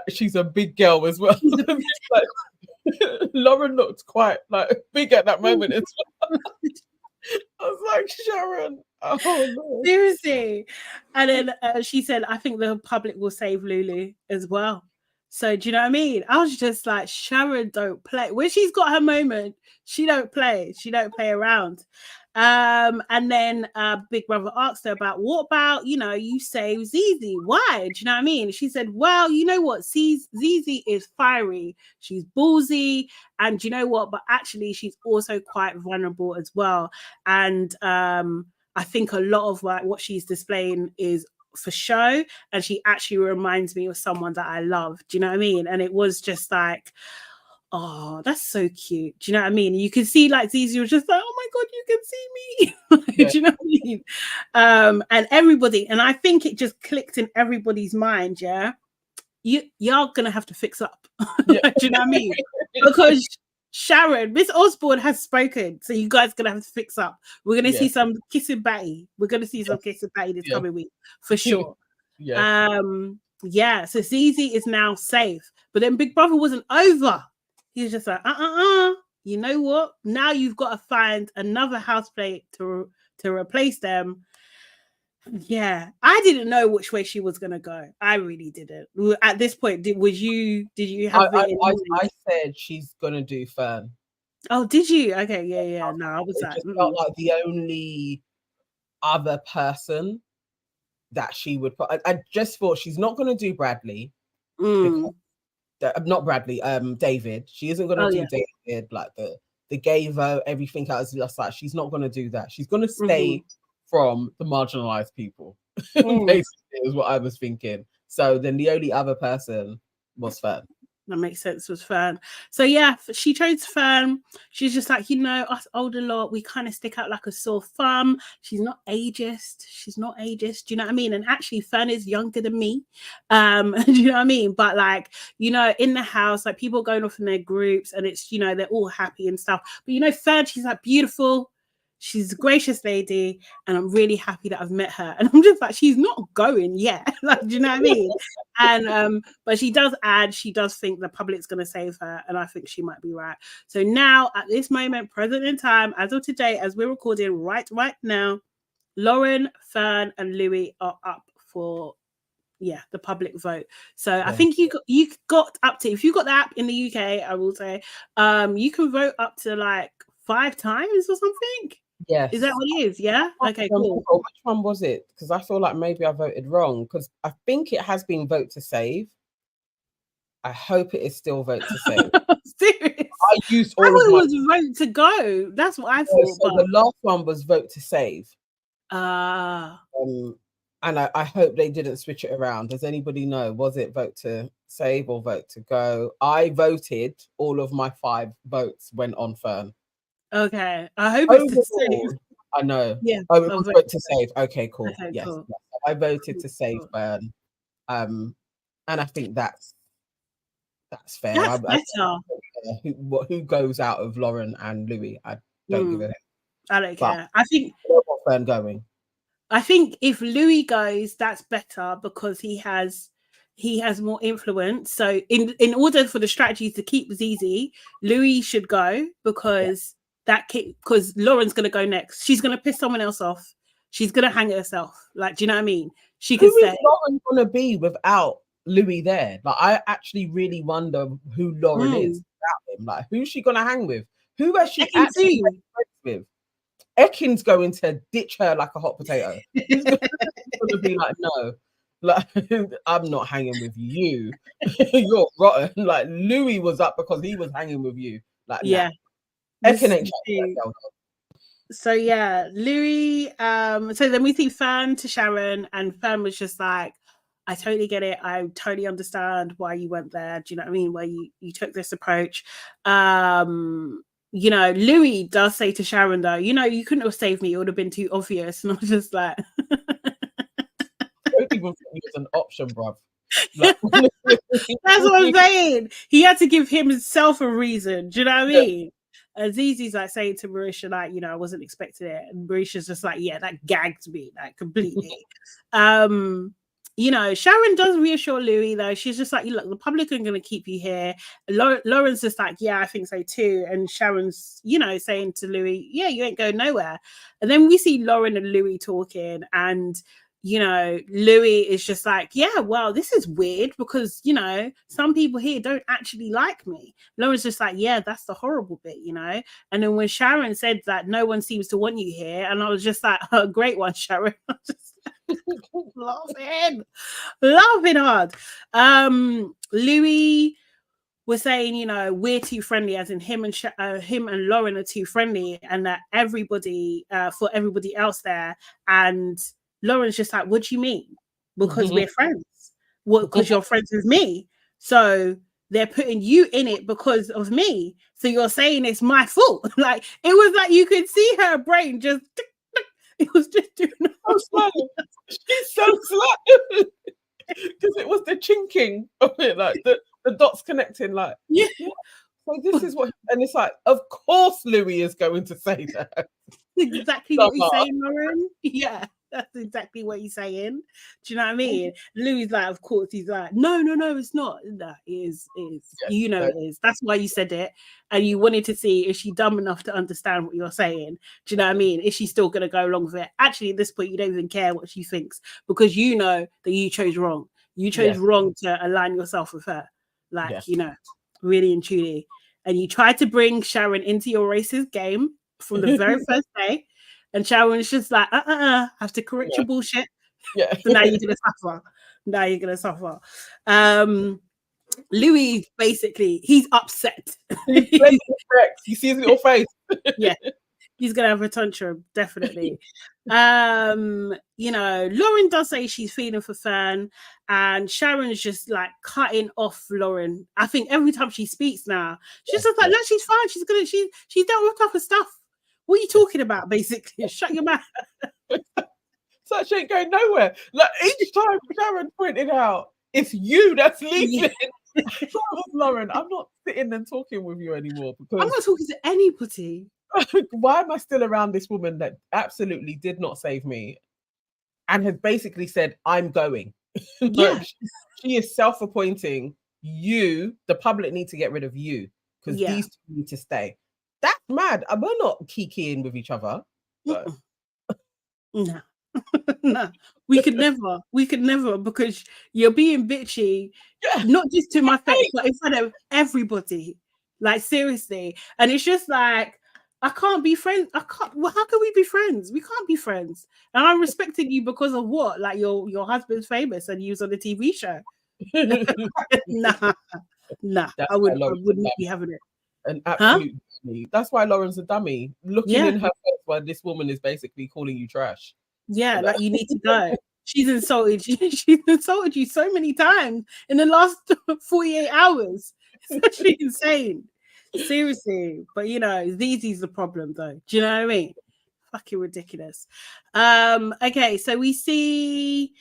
she's a big girl as well. Like, Lauren looked quite like big at that moment as well. I was like, Sharon, oh no. Seriously. And then she said, I think the public will save Lulu as well. So do you know what I mean? I was just like, Sharon don't play. When she's got her moment, she don't play. She don't play around. And then Big Brother asked her about, what about, you know, you save Zizi? Why? Do you know what I mean? She said, well, you know what? Zizi is fiery. She's ballsy. And you know what? But actually, she's also quite vulnerable as well. And I think a lot of like what she's displaying is for show. And she actually reminds me of someone that I love. Do you know what I mean? And it was just like, oh, that's so cute. Do you know what I mean? You can see like Zizi was just like, oh my God, you can see me. Do you know what I mean? And everybody, and I think it just clicked in everybody's mind, yeah. Y'all gonna have to fix up. Do you know what I mean? Because Sharon, Miss Osbourne has spoken, so you guys gonna have to fix up. We're gonna see some kissing Batty. We're gonna see some kissing Batty this coming week for sure. So Zizi is now safe, but then Big Brother wasn't over. He was just like, you know what? Now you've got to find another houseplate to replace them. Yeah, I didn't know which way she was gonna go. I really didn't. At this point, did you have? I said she's gonna do Fern. Oh, did you? Okay, yeah. No, I was like, felt like the only other person that she would put. I just thought she's not gonna do Bradley. Not Bradley, David. She isn't gonna do David, like the gay vote, everything else. Just like she's not gonna do that. She's gonna stay from the marginalized people. Basically, is what I was thinking. So then the only other person was Fern. That makes sense, was Fern. So yeah, she chose Fern. She's just like, you know, us older lot, we kind of stick out like a sore thumb. She's not ageist. Do you know what I mean? And actually, Fern is younger than me. Do you know what I mean? But like, you know, in the house, like people going off in their groups, and it's, you know, they're all happy and stuff. But you know, Fern, she's like beautiful. She's a gracious lady, and I'm really happy that I've met her. And I'm just like, she's not going yet. Like, do you know what I mean? And but she does think the public's going to save her, and I think she might be right. So now, at this moment, present in time, as of today, as we're recording right now, Lauren, Fern, and Louis are up for the public vote. So I think you got up to, if you got the app in the UK, I will say, you can vote up to like 5 times or something. Yes. Is that what it is? Yeah. Okay, cool. Which one was it? Because I feel like maybe I voted wrong, because I think it has been vote to save. I hope it is still vote to save. Serious? I used all I of thought my... it was vote to go. That's what I thought. So the last one was vote to save. And I hope they didn't switch it around. Does anybody know? Was it vote to save or vote to go? I voted. All of my 5 votes went on Fern. Okay, I hope it's the same. I know. Yeah. Oh, we vote to save. Okay, cool. Okay, Yes, cool. yes. I voted to save Cool. Burn. And I think that's fair. That's better. Who goes out of Lauren and Louis? I don't give a heck. I don't But care. I think Burn going. I think if Louis goes, that's better because he has more influence. So in order for the strategy to keep Zizi, Louis should go because because Lauren's gonna go next. She's gonna piss someone else off. She's gonna hang herself. Like, do you know what I mean? She could Who is say Lauren gonna be without Louis there? Like, I actually really wonder who Lauren is without him. Like, who's she gonna hang with? Who has she actually been friends with? Ekin's going to ditch her like a hot potato. He's going to be like, no, like I'm not hanging with you. You're rotten. Like Louis was up because he was hanging with you. Like, yeah. Nah. Ekin ain't so yeah, Louis. So then we see Fern to Sharon, and Fern was just like, I totally get it. I totally understand why you went there. Do you know what I mean? Why you took this approach. You know, Louis does say to Sharon, though, you know, you couldn't have saved me. It would have been too obvious. And I was just like, I don't even think it was an option, bruv. Like, that's what I'm saying. He had to give himself a reason. Do you know what I mean? And Zizi's like saying to Marisha, like, you know, I wasn't expecting it. And Marisha's just like, yeah, that gagged me, like, completely. You know, Sharon does reassure Louis, though. She's just like, look, the public are going to keep you here. Lauren's just like, yeah, I think so too. And Sharon's, you know, saying to Louis, yeah, you ain't going nowhere. And then we see Lauren and Louis talking, and, you know, Louis is just like, yeah, well, this is weird because, you know, some people here don't actually like me. Lauren's just like, yeah, that's the horrible bit, you know. And then when Sharon said that no one seems to want you here, and I was just like, oh, great one, Sharon. I was just laughing hard. Louis was saying, you know, we're too friendly, as in him and Lauren are too friendly, and that everybody for everybody else there. And Lauren's just like, what do you mean? Because we're friends. What? Because you're friends with me. So they're putting you in it because of me. So you're saying it's my fault. Like, it was like you could see her brain just. It was just doing so slow. She's so slow because it was the chinking of it, like the dots connecting. Like, yeah. So this is what, and it's like, of course, Louis is going to say that. Exactly what he's saying, Lauren. Yeah, that's exactly what he's saying. Do you know what I mean? Louis like, of course, he's like, no, it's not. That is, yes, you know, it is. That's why you said it, and you wanted to see is she dumb enough to understand what you're saying. Do you know what I mean? Is she still going to go along with it? Actually, at this point, you don't even care what she thinks because you know that you chose wrong. You chose wrong to align yourself with her, like you know, really and truly. And you tried to bring Sharon into your racist game from the very first day, and Sharon's just like, have to correct your bullshit. Yeah. So now you're gonna suffer. Louis basically, he's upset. He's correct. You see his little face. Yeah, he's gonna have a tantrum, definitely. You know, Lauren does say she's feeling for Fern, and Sharon's just like cutting off Lauren. I think every time she speaks now, she's just like, no, she's fine. She's dealt with tougher stuff. What are you talking about, basically? Shut your mouth. So she ain't going nowhere. Like, each time Sharon pointed out, it's you that's leaving. Lauren, I'm not sitting and talking with you anymore because I'm not talking to anybody. Why am I still around this woman that absolutely did not save me and has basically said, I'm going? Yeah. She is self-appointing. You, the public, need to get rid of you because these two need to stay. That's mad. We're not kikiing with each other. But... No. No, we could never because you're being bitchy, not just to my face, but in front of everybody. Like, seriously. And it's just like, I can't be friends. Well, how can we be friends? We can't be friends. And I'm respecting you because of what? Like, your husband's famous and you was on a TV show. Nah, I wouldn't be having it. An absolute dummy. That's why Lauren's a dummy. Looking in her face while this woman is basically calling you trash. Yeah, like, you need to go. She's insulted you. She's insulted you so many times in the last 48 hours. It's actually insane. Seriously. But, you know, Zizi's the problem, though. Do you know what I mean? fucking ridiculous. Okay, so we see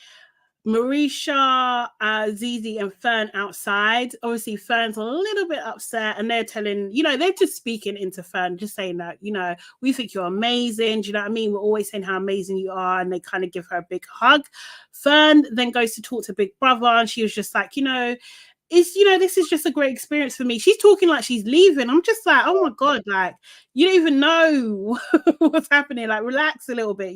Marisha, Zizi, and Fern outside. Obviously, Fern's a little bit upset, and they're telling, they're just speaking into Fern, just saying that, we think you're amazing. Do you know what I mean? We're always saying how amazing you are, and they kind of give her a big hug. Fern then goes to talk to Big Brother, and she was just like, this is just a great experience for me. She's talking like she's leaving. I'm just like, oh my God, like, you don't even know what's happening. Like, relax a little bit,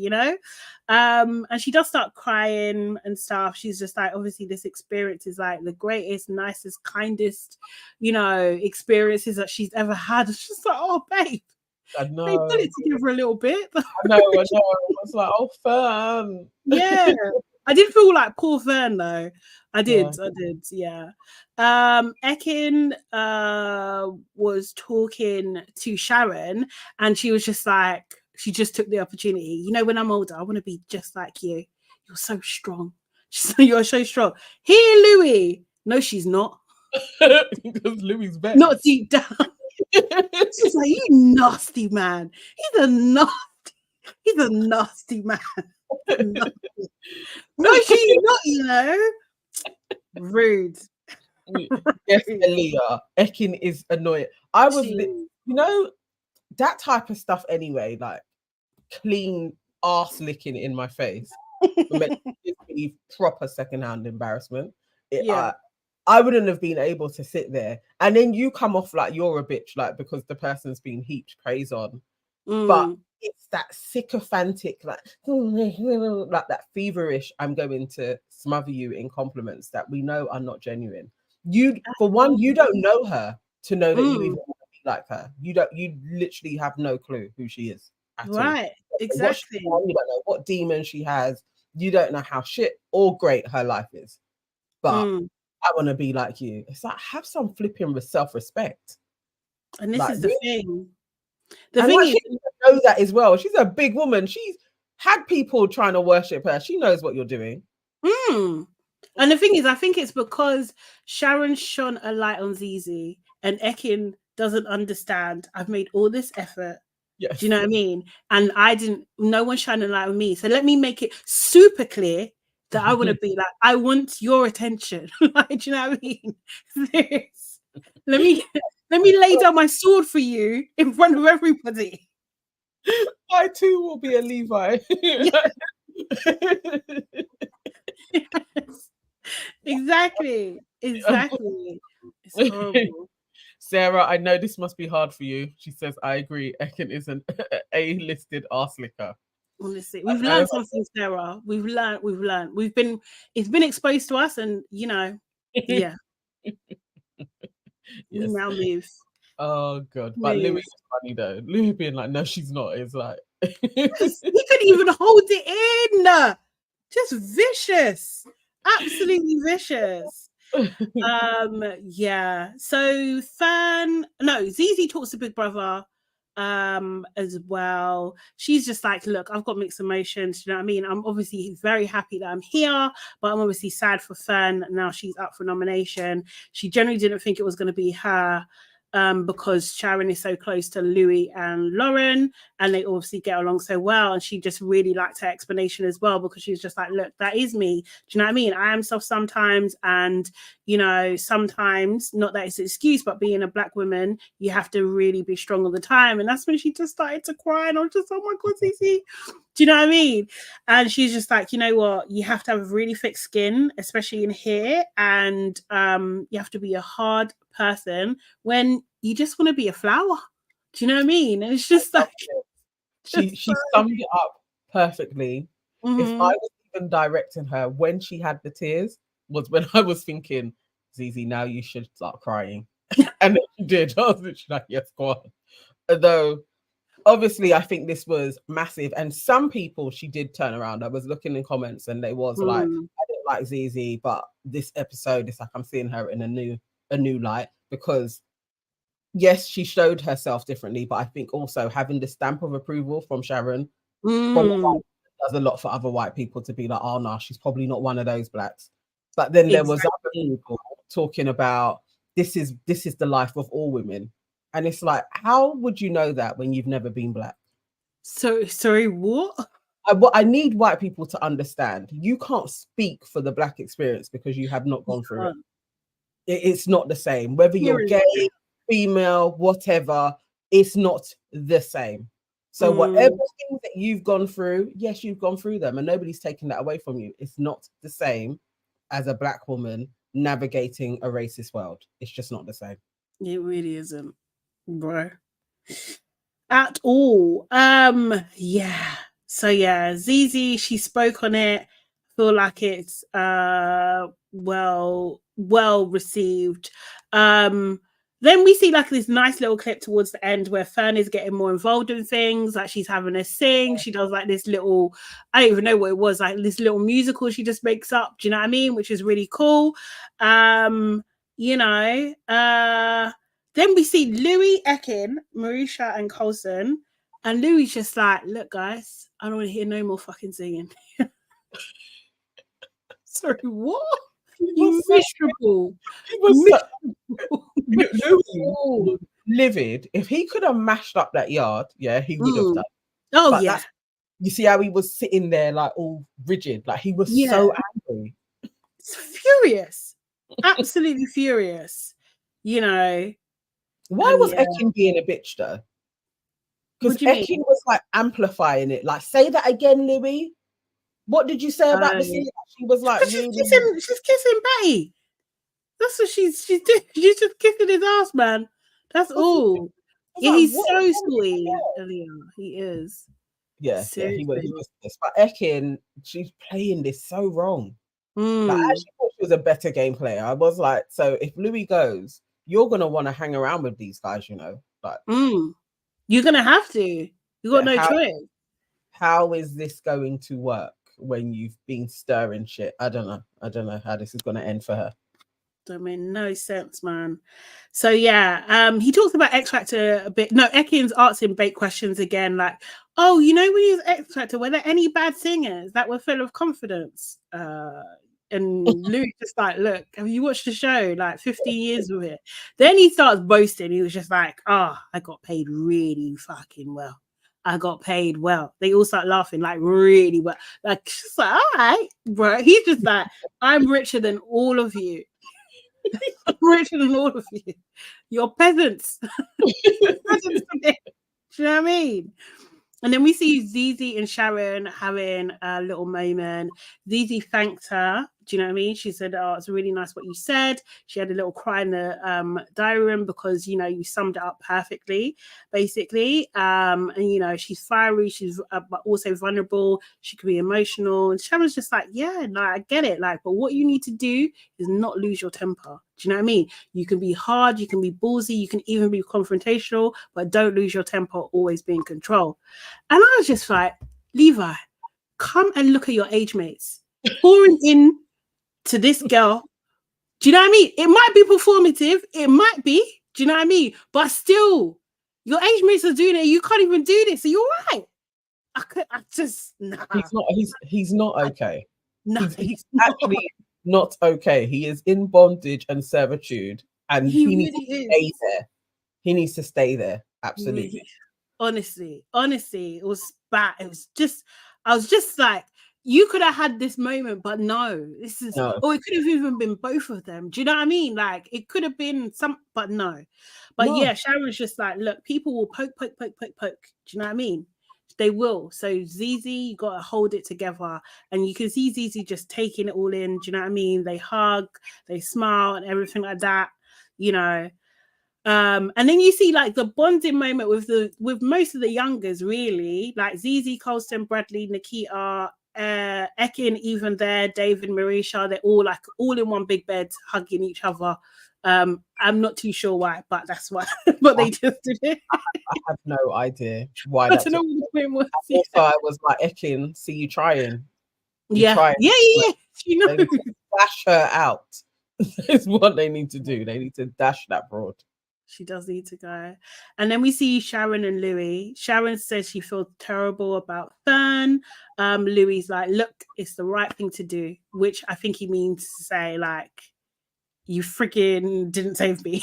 and she does start crying and stuff. She's just like, obviously this experience is like the greatest, nicest, kindest, experiences that she's ever had. It's just like, oh babe, I know. They put it together a little bit. I know. It's like, oh, Fern. Yeah. I did feel like poor Fern though. I did, yeah. Ekin was talking to Sharon, and she was just like, she just took the opportunity. When I'm older, I want to be just like you. You're so strong. You're so strong. Here, Louis. No, she's not. Because Louis' better. Not deep down. She's like, you nasty man. He's a nasty man. No, she's not, Rude. Yes, Aaliyah. Ekin is annoying. I was, that type of stuff anyway, like clean arse licking in my face. Meant to give me proper secondhand embarrassment. I wouldn't have been able to sit there. And then you come off like you're a bitch, like because the person's been heaped praise on. But it's that sycophantic, like that feverish, I'm going to smother you in compliments that we know are not genuine. For one, you don't know her to know that you even want to be like her. You literally have no clue who she is at right all. Exactly. You don't know what demon she has. You don't know how shit or great her life is. But I want to be like you. It's like, have some flipping self-respect. And this is the thing. The thing is, she knows that as well. She's a big woman. She's had people trying to worship her. She knows what you're doing. And the thing is, I think it's because Sharon shone a light on Zizi, and Ekin doesn't understand. I've made all this effort. Yes. Do you know what I mean? And no one's shining a light on me. So let me make it super clear that I want to be like, I want your attention. Like, do you know what I mean? Let me lay down my sword for you in front of everybody. I too will be a Levi. Yes. Exactly. It's horrible. Sarah, I know this must be hard for you. She says, I agree. Ekin is an A-listed arse licker. Honestly, we've learned something, Sarah. We've learned. It's been exposed to us, and yeah. Yes. We now move. Oh God. But Louis is funny though. Louis being like, no, she's not. It's like he couldn't even hold it in. Just vicious. Absolutely vicious. Yeah. So Zizi talks to Big Brother as well. She's just like, look, I've got mixed emotions. You know what I mean? I'm obviously very happy that I'm here, but I'm obviously sad for Fern. Now she's up for nomination. She generally didn't think it was going to be her. Because Sharon is so close to Louis and Lauren, and they obviously get along so well, and she just really liked her explanation as well, because she's just like, look, that is me. Do you know what I mean? I am soft sometimes, and sometimes, not that it's an excuse, but being a Black woman, you have to really be strong all the time. And that's when she just started to cry, and I was just, oh my God, Zizi. Do you know what I mean? And she's just like, you know what? You have to have really thick skin, especially in here, and you have to be a hard person when you just want to be a flower. Do you know what I mean? And it's just like she summed it up perfectly. If I was even directing her when she had the tears, was when I was thinking, Zizi, now you should start crying. And then she did. I was literally like, yes, go on. Although obviously I think this was massive, and some people she did turn around. I was looking in comments and they was like, I didn't like Zizi, but this episode is like I'm seeing her in a new light, because yes, she showed herself differently, but I think also having the stamp of approval from Sharon does a lot for other white people to be like, oh no, she's probably not one of those Blacks. But then there was other people talking about this is the life of all women. And it's like, how would you know that when you've never been Black? So sorry, what? What I need white people to understand, you can't speak for the Black experience because you have not gone through it. It's not the same. Whether you're gay, female, whatever, it's not the same. So whatever things that you've gone through, yes, you've gone through them, and nobody's taking that away from you. It's not the same as a Black woman navigating a racist world. It's just not the same. It really isn't, bro. At all. Yeah. So yeah, Zizi, she spoke on it. Feel like it's well received. Then we see like this nice little clip towards the end where Fern is getting more involved in things. Like she's having a sing. She does like this little, I don't even know what it was, like this little musical she just makes up. Do you know what I mean? Which is really cool. You know, then we see Louis, Ekin, Marisha, and Coulson. And Louis just like, look, guys, I don't want to hear no more fucking singing. Sorry, what? You miserable. Louis was livid. If he could have mashed up that yard, yeah, he would have done. Oh, but yeah. You see how he was sitting there like all rigid, like he was so angry. It's furious. Absolutely furious. You know. Why was Ekin being a bitch though? Because Ekin was like amplifying it. Like, say that again, Louis. What did you say about the scene? She was like, really... she's kissing Betty. That's what she's doing. She's just kissing his ass, man. That's all. Yeah, like, he's so sweet. He is. Yeah, he was. But Ekin, she's playing this so wrong. Like, I actually thought she was a better game player. I was like, so if Louis goes, you're gonna want to hang around with these guys, you know. Like, you're gonna have to. You got no choice. How is this going to work when you've been stirring shit? I don't know how this is gonna end for her. Don't make no sense, man. So yeah, he talks about X Factor a bit. No, Ekin's asking bait questions again, like, oh, you know, when he was X Factor, were there any bad singers that were full of confidence? And Louis just like, look, have you watched the show? Like 15 years of it. Then he starts boasting. He was just like, I got paid really fucking well. I got paid well. They all start laughing like really well. Like, just like, all right, bro. He's just like, I'm richer than all of you. Richer than all of you. You're peasants. Peasants. Do you know what I mean? And then we see Zizi and Sharon having a little moment. Zizi thanked her. Do you know what I mean? She said, oh, it's really nice what you said. She had a little cry in the diary room because, you know, you summed it up perfectly, basically. And, you know, she's fiery. She's but also vulnerable. She could be emotional. And Sharon's just like, yeah, like, I get it. Like, but what you need to do is not lose your temper. Do you know what I mean? You can be hard. You can be ballsy. You can even be confrontational, but don't lose your temper. Always be in control. And I was just like, Levi, come and look at your age mates pouring in to this girl. Do you know what I mean? It might be performative. It might be. Do you know what I mean? But still, your age mates are doing it. You can't even do this. So you're right. I just, nah. He's not okay. No, he's actually not okay. He is in bondage and servitude, and he needs to stay there. He needs to stay there. Absolutely. Honestly, it was bad. It was just, I was just like, you could have had this moment, but no, this is, or it could have even been both of them. Do you know what I mean? Like, it could have been some, but no. But yeah, Sharon's just like, look, people will poke. Do you know what I mean? They will. So Zizi, you got to hold it together. And you can see Zizi just taking it all in. Do you know what I mean? They hug, they smile and everything like that, you know. And then you see like the bonding moment with most of the youngers, really, like Zizi, Colston, Bradley, Nikita, Ekin, even there, David, Marisha, they're all like all in one big bed hugging each other. I'm not too sure why, but that's why. But they just did it. I have no idea why. I don't know what the point was. Also, I was like, Ekin, see you trying. Yeah. You know, dash her out. Is what they need to do. They need to dash that broad. She does need to go. And then we see Sharon and Louis. Sharon says she feels terrible about Fern. Louis's like, look, it's the right thing to do, which I think he means to say, like, you freaking didn't save me.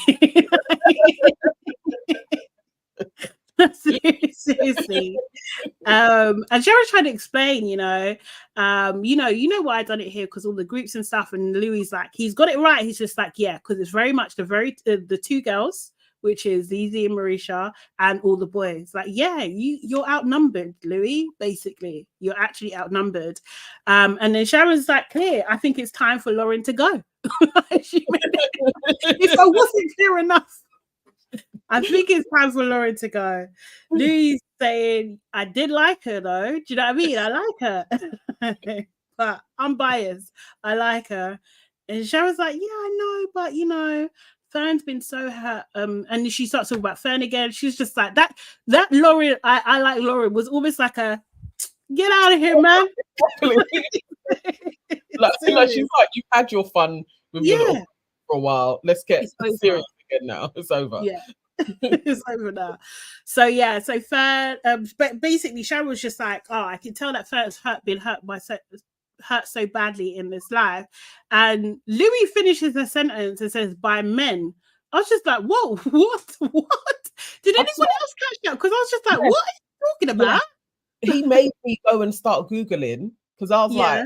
Seriously. And Sharon's trying to explain, you know why I done it here, because all the groups and stuff, and Louis like, he's got it right. He's just like, yeah, because it's very much the two girls, which is Zizi and Marisha, and all the boys. Like, yeah, you're outnumbered, Louis. Basically, you're actually outnumbered. And then Sharon's like, clear. I think it's time for Lauren to go. If I wasn't clear enough, I think it's time for Lauren to go. Louis saying, I did like her though. Do you know what I mean? I like her. But I'm biased. I like her. And Sharon's like, yeah, I know, but Fern's been so hurt. And she starts talking about Fern again. She's just like that Lauren, I like Lauren, was almost like a get out of here, man. like she's like, you've had your fun with your little for a while. Let's get serious again now. It's over. Yeah. It's over now. So Fern, but basically Sharon was just like, oh, I can tell that Fern's been hurt so badly in this life. And Louis finishes the sentence and says, by men. I was just like, whoa, what? Did anyone else catch that? Because I was just like, what are you talking about? He made me go and start Googling, because I was like,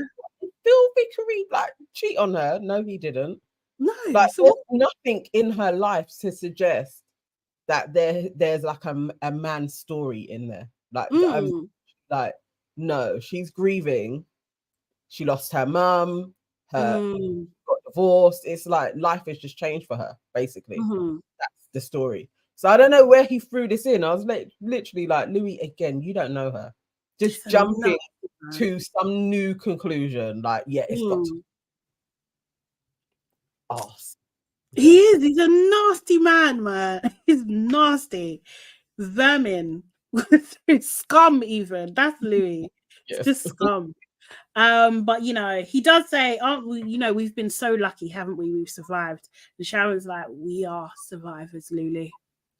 Phil Vickery like cheat on her? No, he didn't. No, like there's nothing in her life to suggest that there's like a man's story in there. Like, no, she's grieving. She lost her mum. Her got divorced. It's like life has just changed for her. Basically, that's the story. So I don't know where he threw this in. I was literally like, Louis, again, you don't know her. Just jumping to some new conclusion. Like, yeah, it's got to. Oh, he is. He's a nasty man. He's nasty. Vermin. Scum even. That's Louis. It's just scum. But he does say, aren't we, we've been so lucky, haven't we? We've survived. And Sharon's like, we are survivors, Lulu.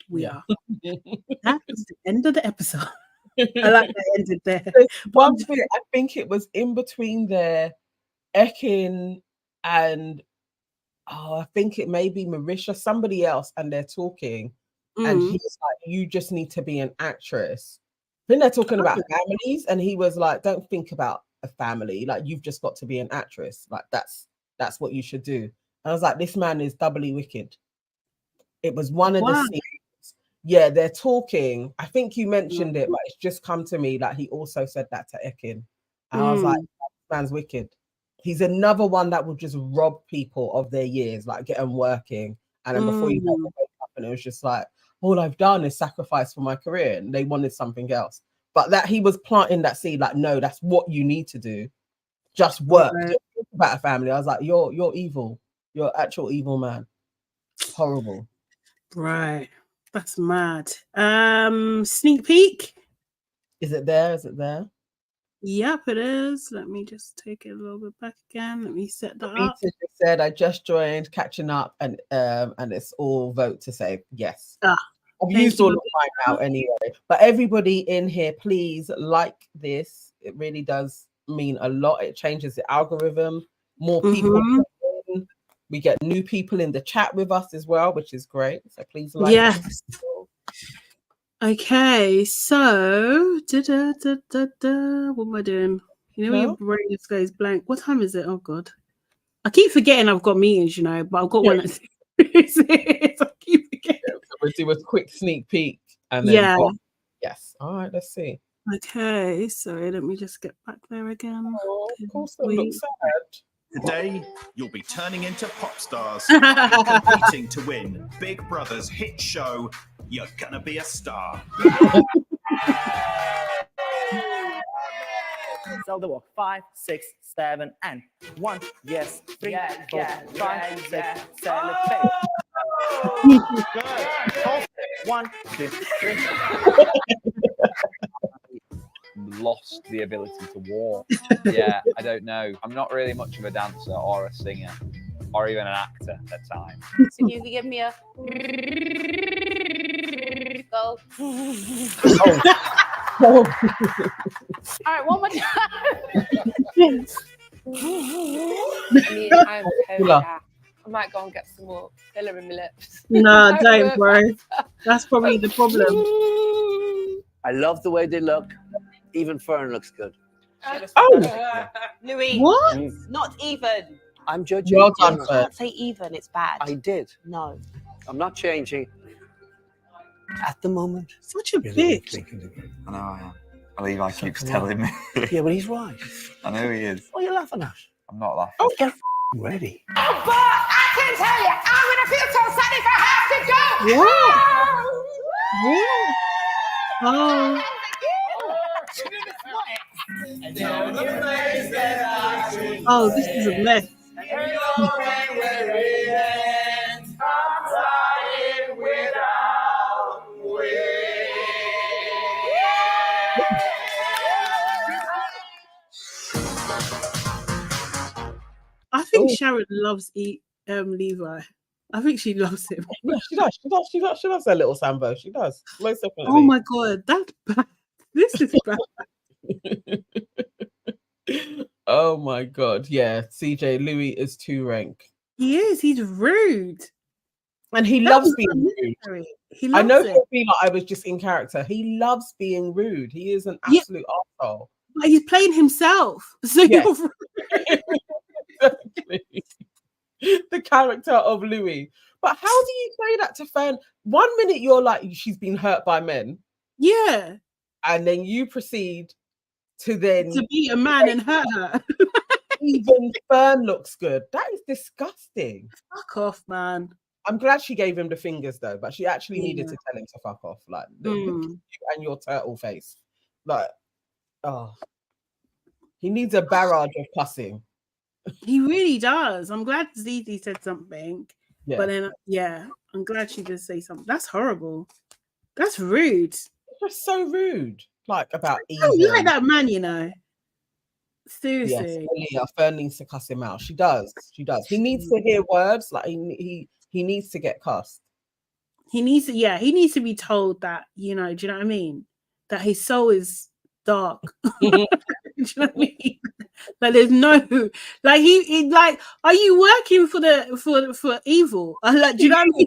We are. That was the end of the episode. I like that it ended there. One bit, I think it was in between there, Ekin and I think it may be Marisha, somebody else, and they're talking, and he's like, you just need to be an actress. Then they're talking about families, and he was like, don't think about a family, like you've just got to be an actress, like that's what you should do. And I was like, this man is doubly wicked. It was one of the scenes. Yeah, they're talking. I think you mentioned it, but it's just come to me that he also said that to Ekin. And I was like, this man's wicked. He's another one that will just rob people of their years, like get them working. And then before you know, they wake up and it was just like, all I've done is sacrifice for my career, and they wanted something else. But that he was planting that seed, like, no, that's what you need to do. Just work. Don't think about a family. I was like, you're evil. You're actual evil man. Horrible. Right. That's mad. Sneak peek. Is it there? Is it there? Yep, it is. Let me just take it a little bit back again. Let me set that up. Just said, I just joined, catching up, and it's all vote to say yes. I've used all of mine now anyway. But everybody in here, please like this. It really does mean a lot. It changes the algorithm. More people. We get new people in the chat with us as well, which is great. So please like. Yes. Okay, so what am I doing? When your brain just goes blank. What time is it? Oh God, I keep forgetting I've got meetings, but I've got one. I keep forgetting. So we'll do a quick sneak peek, and then yes. All right, let's see. Okay, sorry. Let me just get back there again. Oh, of course, that looks sad. Today, you'll be turning into pop stars and competing to win Big Brother's hit show, You're Gonna Be a Star. So there were 5, 6, 7, and 1. Yes, 3, 4, 5, 6, 7, 8. 1, 2, 3. Lost the ability to walk. Yeah, I don't know. I'm not really much of a dancer or a singer or even an actor at times. So you could give me a go. All right, one more time. I'm totally I might go and get some more filler in my lips. No, don't, bro. That's probably the problem. I love the way they look. Even Fern looks good. Oh, Louis, What? not even. I'm judging. well done, You Fern. can't say even. It's bad. I did. No. I'm not changing. At the moment, Such a you're the weak bitch. link in the group. I know I am. I believe I keeps Something telling me. Yeah, but he's right. I know he is. What are you laughing at? I'm not laughing. Oh, get ready. But I can tell you, I'm gonna feel so sad if I have to go. What? Oh. Oh, this is a mess. I think Sharon loves Levi. I think she loves him. Yeah, she does. She loves her little Sambo. She does. Most definitely. Oh my god, that's bad. This is bad. Oh my god. Yeah, CJ, Louis is too rank. He is. He's rude. And he That loves was being rude. unnecessary. He loves I know it. he'll be like I was just in character. He loves being rude. He is an absolute asshole. But he's playing himself. So Yeah. you're rude. Exactly. The character of Louis. But how do you say that to Fern? 1 minute you're like she's been hurt by men, Yeah. and then you proceed to then To be a man and hurt her. even Fern looks good. That is disgusting. Fuck off, man. I'm glad she gave him the fingers though, but she actually needed Yeah. to tell him to fuck off. Like Mm. you and your turtle face. Like, oh, he needs a barrage of cussing. He really does. I'm glad Zizi said something. Yeah. But then, yeah, I'm glad she did say something. That's horrible. That's rude. Just so rude. Like about I don't even. like that man, you know. Yes, Seriously. Fern needs to cuss him out. She does. She does. He needs to hear words. Like he needs to get cussed. He needs to, yeah, he needs to be told that, you know, do you know what I mean? That his soul is dark. Do you know what I mean? Like there's no, like he like, are you working for evil? Like, do you know what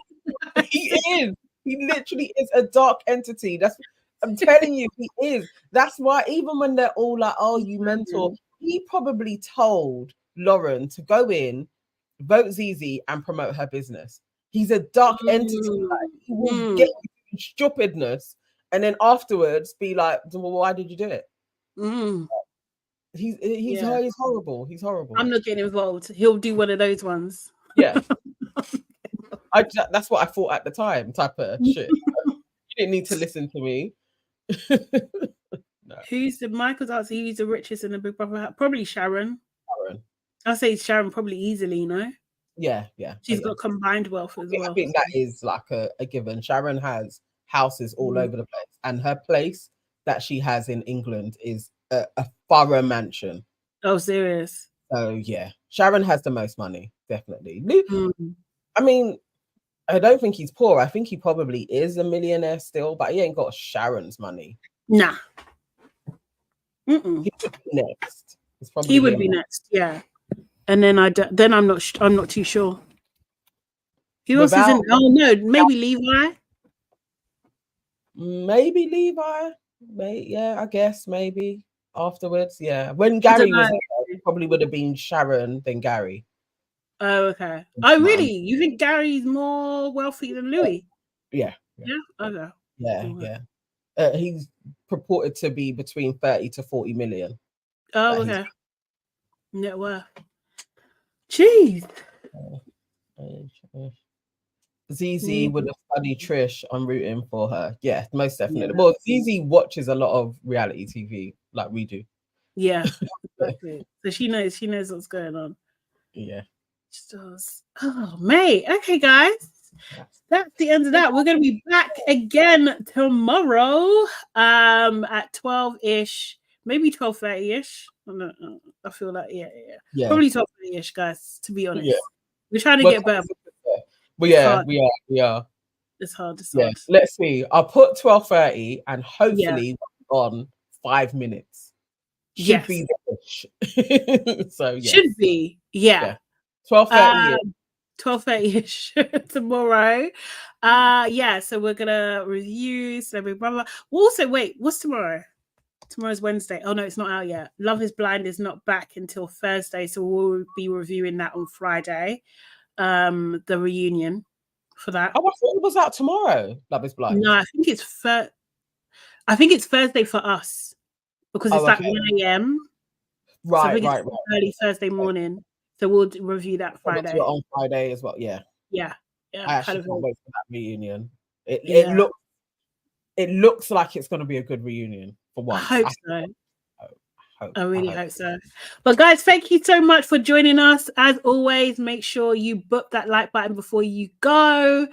I mean? He is. He literally is a dark entity. I'm telling you, he is. That's why even when they're all like, "Oh, you mentor," he probably told Lauren to go in, vote Zizi, and promote her business. He's a dark entity. Like, he will get you in stupidness, and then afterwards be like, "Well, why did you do it?" He's horrible. He's horrible. I'm not getting involved. He'll do one of those ones. Yeah. That's what I thought at the time, type of shit. You didn't need to listen to me. No. Who's the Michael's answer? Who's the richest in the Big Brother? Probably Sharon. Sharon. I'll say Sharon probably easily, you know? Yeah. She's got combined wealth as well. I think that is like a given. Sharon has houses all over the place, and her place that she has in England is a thorough mansion. Oh, serious? So yeah, Sharon has the most money, definitely. I mean, I don't think he's poor. I think he probably is a millionaire still, but he ain't got Sharon's money. Nah. He would be next. He would be next, yeah. And then I'm not too sure. Who else is in? Oh no, maybe Levi. Maybe Levi. Yeah, I guess maybe afterwards. Yeah, when Gary was there, it probably would have been Sharon than Gary. Oh, okay. Oh, really? You think Gary's more wealthy than Louis? Yeah. Okay. Yeah. He's purported to be between 30 to 40 million. Oh, okay. Net worth. Jeez. Zizi would have studied Trish. I'm rooting for her. Yeah, most definitely. Well, Zizi watches a lot of reality TV like we do. Yeah, exactly. So she knows what's going on. Yeah. She does. Oh, mate. Okay, guys. That's the end of that. We're going to be back again tomorrow at 12-ish, maybe 12:30-ish. I feel like, yeah. Probably 12:30-ish, guys, to be honest. Yeah. We're trying to get better. But yeah, we are. It's hard. Let's see. I'll put 12:30 and hopefully on 5 minutes. Should be the so yeah. Should be, yeah. 12:30. 12:30-ish tomorrow. Yeah, so we're gonna review Celebrity Brother. We'll also wait, what's tomorrow? Tomorrow's Wednesday. Oh no, it's not out yet. Love is Blind is not back until Thursday, so we'll be reviewing that on Friday. The reunion for that. Oh, I thought it was out tomorrow. Love is Blind. No, I think it's Thursday for us because it's like 1 a.m. Right, so right. Early Thursday morning. So we'll review that Friday. We'll do it on Friday as well. Yeah. Yeah. I actually can't wait for that reunion. It looks like it's going to be a good reunion for once. I hope so. I really hope so. But guys, thank you so much for joining us. As always, make sure you book that like button before you go.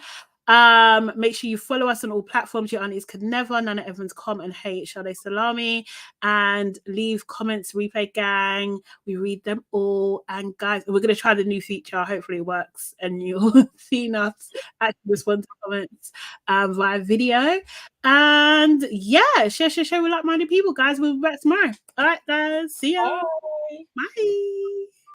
Make sure you follow us on all platforms. Your aunties could never, Nana Evans, and Hey Sade Salami, and leave comments. Replay gang, we read them all. And guys, we're gonna try the new feature. Hopefully it works, and you'll see us actually respond to comments via video. And yeah, share with like-minded people, guys. We'll be back tomorrow. All right, guys, see ya. Bye. Bye.